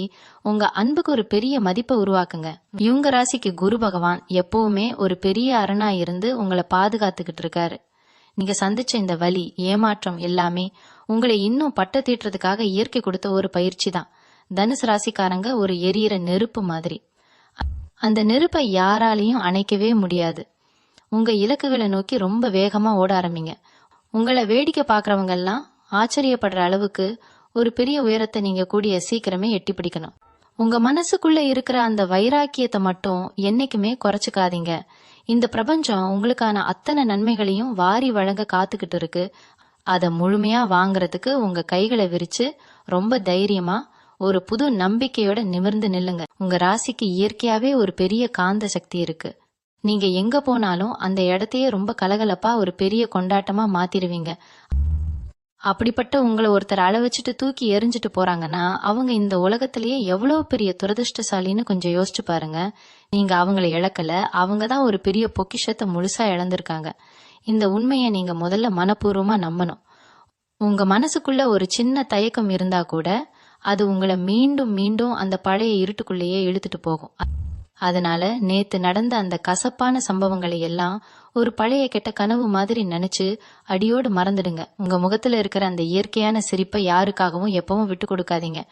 உங்க அன்புக்கு ஒரு பெரிய மதிப்பை உருவாக்குங்க. இவங்க ராசிக்கு குரு பகவான் எப்பவுமே ஒரு பெரிய அரணா இருந்து உங்களை பாதுகாத்துக்கிட்டு இருக்காரு. நீங்க சந்திச்ச இந்த வலி ஏமாற்றம் எல்லாமே உங்களை இன்னும் பட்ட தீட்டுறதுக்காக இயற்கை கொடுத்த ஒரு பயிற்சி தான். தனுசு ராசிக்காரங்க ஒரு எரியிற நெருப்பு மாதிரி. அந்த நெருப்பை யாராலையும் அணைக்கவே முடியாது. உங்க இலக்குகளை நோக்கி ரொம்ப வேகமா ஓட ஆரம்பிங்க. உங்களை வேடிக்கை பாக்குறவங்க எல்லாம் ஆச்சரியப்படுற அளவுக்கு ஒரு பெரிய உயரத்தை நீங்க கூடிய சீக்கிரமே எட்டி பிடிக்கணும். உங்க மனசுக்குள்ள இருக்கிற அந்த வைராக்கியத்தை மட்டும் என்னைக்குமே குறைச்சுக்காதீங்க. இந்த பிரபஞ்சம் உங்களுக்கான அத்தனை நன்மைகளையும் வாரி வழங்க காத்துக்கிட்டு இருக்கு. அதை முழுமையா வாங்குறதுக்கு உங்க கைகளை விரிச்சு ரொம்ப தைரியமா ஒரு புது நம்பிக்கையோட நிமிர்ந்து நில்லுங்க. உங்க ராசிக்கு இயற்கையாவே ஒரு பெரிய காந்த சக்தி இருக்கு. நீங்க எங்க போனாலும் அந்த இடத்தையே ரொம்ப கலகலப்பா ஒரு பெரிய கொண்டாட்டமா மாத்திருவீங்க. அப்படிப்பட்ட உங்களை ஒருத்தர் அளவச்சிட்டு தூக்கி எரிஞ்சிட்டு போறாங்கன்னா அவங்க இந்த உலகத்திலேயே எவ்வளவு பெரிய துரதிருஷ்டசாலின்னு கொஞ்சம் யோசிச்சு பாருங்க. நீங்க அவங்களை இழக்கல, அவங்கதான் ஒரு பெரிய பொக்கிஷத்தை முழுசா இழந்திருக்காங்க. இந்த உண்மையை நீங்க முதல்ல மனப்பூர்வமா நம்பணும். உங்க மனசுக்குள்ள ஒரு சின்ன தயக்கம் இருந்தா கூட அது உங்களை மீண்டும் மீண்டும் அந்த பழைய இருட்டுக்குள்ளேயே இழுத்துட்டு போகும். அதனால நேத்து நடந்த அந்த கசப்பான சம்பவங்களை எல்லாம் ஒரு பழைய கெட்ட கனவு மாதிரி நினைச்சு அடியோடு மறந்துடுங்க. உங்க முகத்துல இருக்கிற அந்த இயற்கையான சிரிப்பை யாருக்காகவும் எப்பவும் விட்டு கொடுக்காதீங்க.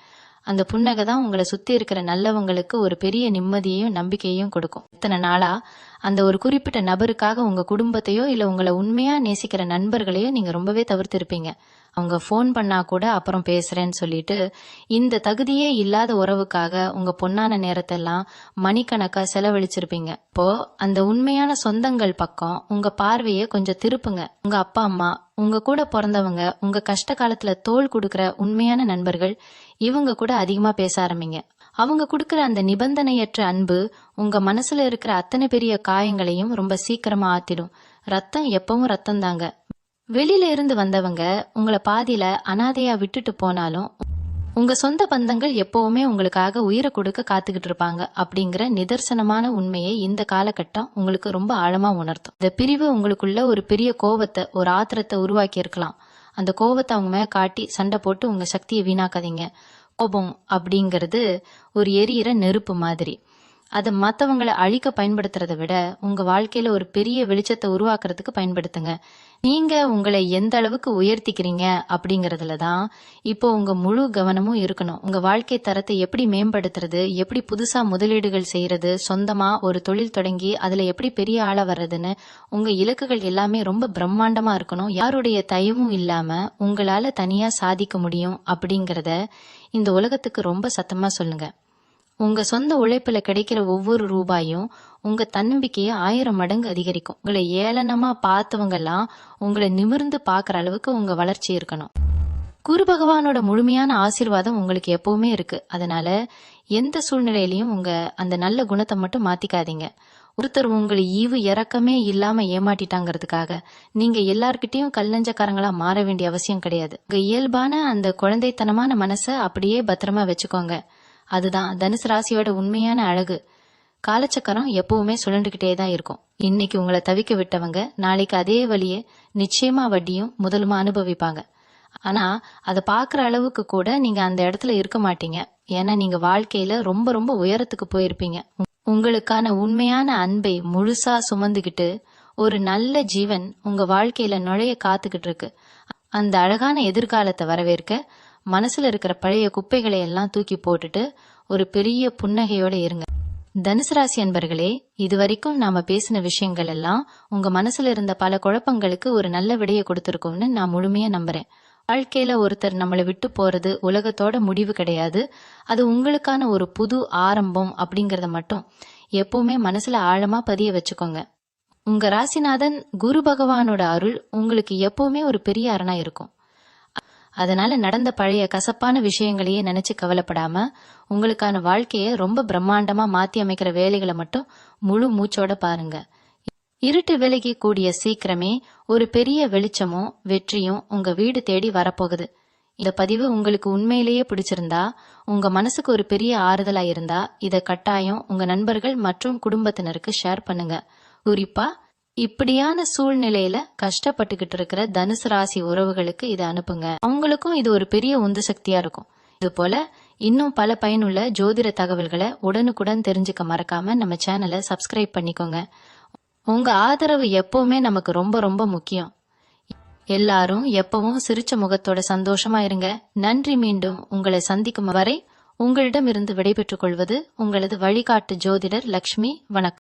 அந்த புன்னகை தான் உங்களை சுத்தி இருக்கிற நல்லவங்களுக்கு ஒரு பெரிய நிம்மதியையும் நம்பிக்கையையும் கொடுக்கும். இத்தனை நாளா அந்த ஒரு குறிப்பிட்ட நபருக்காக உங்க குடும்பத்தையோ இல்ல உங்களை உண்மையா நேசிக்கிற நண்பர்களையோ நீங்க ரொம்பவே தவிர்த்து இருப்பீங்க. அவங்க போன் பண்ணா கூட அப்புறம் பேசுறேன்னு சொல்லிட்டு இந்த தகுதியே இல்லாத உறவுக்காக உங்க பொன்னான நேரத்தெல்லாம் மணிக்கணக்கா செலவழிச்சிருப்பீங்க. இப்போ அந்த உண்மையான சொந்தங்கள் பக்கம் உங்க பார்வையை கொஞ்சம் திருப்புங்க. உங்க அப்பா அம்மா, உங்க கூட பிறந்தவங்க, உங்க கஷ்ட காலத்துல தோள் கொடுக்கிற உண்மையான நண்பர்கள், இவங்க கூட அதிகமா பேச ஆரம்பிங்க. அவங்க கொடுக்கிற அந்த நிபந்தனையற்ற அன்பு உங்க மனசுல இருக்கிற அத்தனை பெரிய காயங்களையும் ரொம்ப சீக்கிரமா ஆத்திடும். ரத்தம் எப்பவும் ரத்தம் தாங்க. வெளியில இருந்து வந்தவங்க உங்களை பாதியில அனாதையா விட்டுட்டு போனாலும் உங்க சொந்த பந்தங்கள் எப்பவுமே உங்களுக்காக உயிரை கொடுக்க காத்துக்கிட்டு இருப்பாங்க அப்படிங்கிற நிதர்சனமான உண்மையை இந்த காலகட்டம் உங்களுக்கு ரொம்ப ஆழமா உணர்த்தும். இந்த பிரிவு உங்களுக்குள்ள ஒரு பெரிய கோபத்தை, ஒரு ஆத்திரத்தை உருவாக்கி இருக்கலாம். அந்த கோபத்தை அவங்க மேல காட்டி சண்டை போட்டு உங்க சக்தியை வீணாக்காதீங்க. கோபம் அப்படிங்கிறது ஒரு எரியிற நெருப்பு மாதிரி. அதை மத்தவங்களை அழிக்க பயன்படுத்துறதை விட உங்க வாழ்க்கையில ஒரு பெரிய வெளிச்சத்தை உருவாக்குறதுக்கு பயன்படுத்துங்க. நீங்க உங்களை எந்த அளவுக்கு உயர்த்திக்கிறீங்க அப்படிங்கறதுல தான் இப்போ உங்க முழு கவனமும் இருக்கணும். உங்க வாழ்க்கை தரத்தை எப்படி மேம்படுத்துறது, எப்படி புதுசா முதலீடுகள் செய்யறது, சொந்தமா ஒரு தொழில் தொடங்கி அதுல எப்படி பெரிய ஆளா வர்றதுன்னு உங்க இலக்குகள் எல்லாமே ரொம்ப பிரம்மாண்டமா இருக்கணும். யாருடைய தயவும் இல்லாம உங்களால தனியா சாதிக்க முடியும் அப்படிங்கறத இந்த உலகத்துக்கு ரொம்ப சத்தமா சொல்லுங்க. உங்க சொந்த உழைப்புல கிடைக்கிற ஒவ்வொரு ரூபாயும் உங்க தன்னம்பிக்கையை 1000 மடங்கு அதிகரிக்கும். உங்களை ஏளனமா பார்த்தவங்க எல்லாம் உங்களை நிமிர்ந்து பாக்குற அளவுக்கு உங்க வளர்ச்சி இருக்கணும். குரு பகவானோட முழுமையான ஆசீர்வாதம் உங்களுக்கு எப்பவுமே இருக்கு. அதனால எந்த சூழ்நிலையிலயும் உங்க அந்த நல்ல குணத்தை மட்டும் மாத்திக்காதீங்க. ஒருத்தர் உங்களை ஈவு இறக்கமே இல்லாம ஏமாட்டிட்டாங்கிறதுக்காக நீங்க எல்லார்கிட்டயும் கல்லஞ்சக்காரங்களா மாற வேண்டிய அவசியம் கிடையாது. உங்க இயல்பான அந்த குழந்தைத்தனமான மனசை அப்படியே பத்திரமா வச்சுக்கோங்க. அதுதான் தனுசு ராசியோட உண்மையான அழகு. காலச்சக்கரம் எப்பவுமே சுழண்டுகிட்டே தான் இருக்கும். இன்னைக்கு உங்களை தவிக்க விட்டவங்க நாளைக்கு அதே வழியே நிச்சயமா வட்டியும் முதலுமா அனுபவிப்பாங்க. ஆனா அதை பாக்குற அளவுக்கு கூட நீங்க அந்த இடத்துல இருக்க மாட்டீங்க. ஏன்னா நீங்க வாழ்க்கையில ரொம்ப ரொம்ப உயரத்துக்கு போயிருப்பீங்க. உங்களுக்கான உண்மையான அன்பை முழுசா சுமந்துகிட்டு ஒரு நல்ல ஜீவன் உங்க வாழ்க்கையில நுழைய காத்துக்கிட்டு இருக்கு. அந்த அழகான எதிர்காலத்தை வரவேற்க மனசுல இருக்கிற பழைய குப்பைகளை எல்லாம் தூக்கி போட்டுட்டு ஒரு பெரிய புன்னகையோட இருங்க. தனுசு ராசி அன்பர்களே, இதுவரைக்கும் நாம பேசின விஷயங்கள் எல்லாம் உங்க மனசுல இருந்த பல குழப்பங்களுக்கு ஒரு நல்ல விடையை கொடுத்திருக்கோம்னு நான் முழுமையா நம்புறேன். வாழ்க்கையில ஒருத்தர் நம்மளை விட்டு போறது உலகத்தோட முடிவு கிடையாது. அது உங்களுக்கான ஒரு புது ஆரம்பம் அப்படிங்கறத மட்டும் எப்பவுமே மனசுல ஆழமா பதிய வச்சுக்கோங்க. உங்க ராசிநாதன் குரு பகவானோட அருள் உங்களுக்கு எப்பவுமே ஒரு பெரிய அரணா இருக்கும். அதனால நடந்த பழைய கசப்பான விஷயங்களையே நினைச்சு கவலைப்படாம உங்களுக்கான வாழ்க்கைய ரொம்ப பிரம்மாண்டமா மாத்தி அமைக்கிற வேலைகளை மட்டும் முழு மூச்சோட பாருங்க. இருட்டு விலகி கூடிய சீக்கிரமே ஒரு பெரிய வெளிச்சமும் வெற்றியும் உங்க வீடு தேடி வரப்போகுது. இந்த பதிவு உங்களுக்கு உண்மையிலேயே பிடிச்சிருந்தா, உங்க மனசுக்கு ஒரு பெரிய ஆறுதலா இருந்தா இத கட்டாயம் உங்க நண்பர்கள் மற்றும் குடும்பத்தினருக்கு ஷேர் பண்ணுங்க. குறிப்பா இப்படியான சூழ்நிலையில கஷ்டப்பட்டுக்கிட்டு இருக்கிற தனுசு ராசி உறவுகளுக்கு இதை அனுப்புங்க. அவங்களுக்கும் இது ஒரு பெரிய உந்து சக்தியா இருக்கும். இது போல இன்னும் பல பயனுள்ள ஜோதிட தகவல்களை உடனுக்குடன் தெரிஞ்சுக்க மறக்காம நம்ம சேனலை சப்ஸ்கிரைப் பண்ணிக்கோங்க. உங்க ஆதரவு எப்பவுமே நமக்கு ரொம்ப ரொம்ப முக்கியம். எல்லாரும் எப்பவும் சிரிச்ச முகத்தோட சந்தோஷமா இருங்க. நன்றி. மீண்டும் உங்களை சந்திக்கும் வரை உங்களிடம் இருந்து விடைபெற்றுக் கொள்வது உங்களது வழிகாட்டு ஜோதிடர் லக்ஷ்மி. வணக்கம்.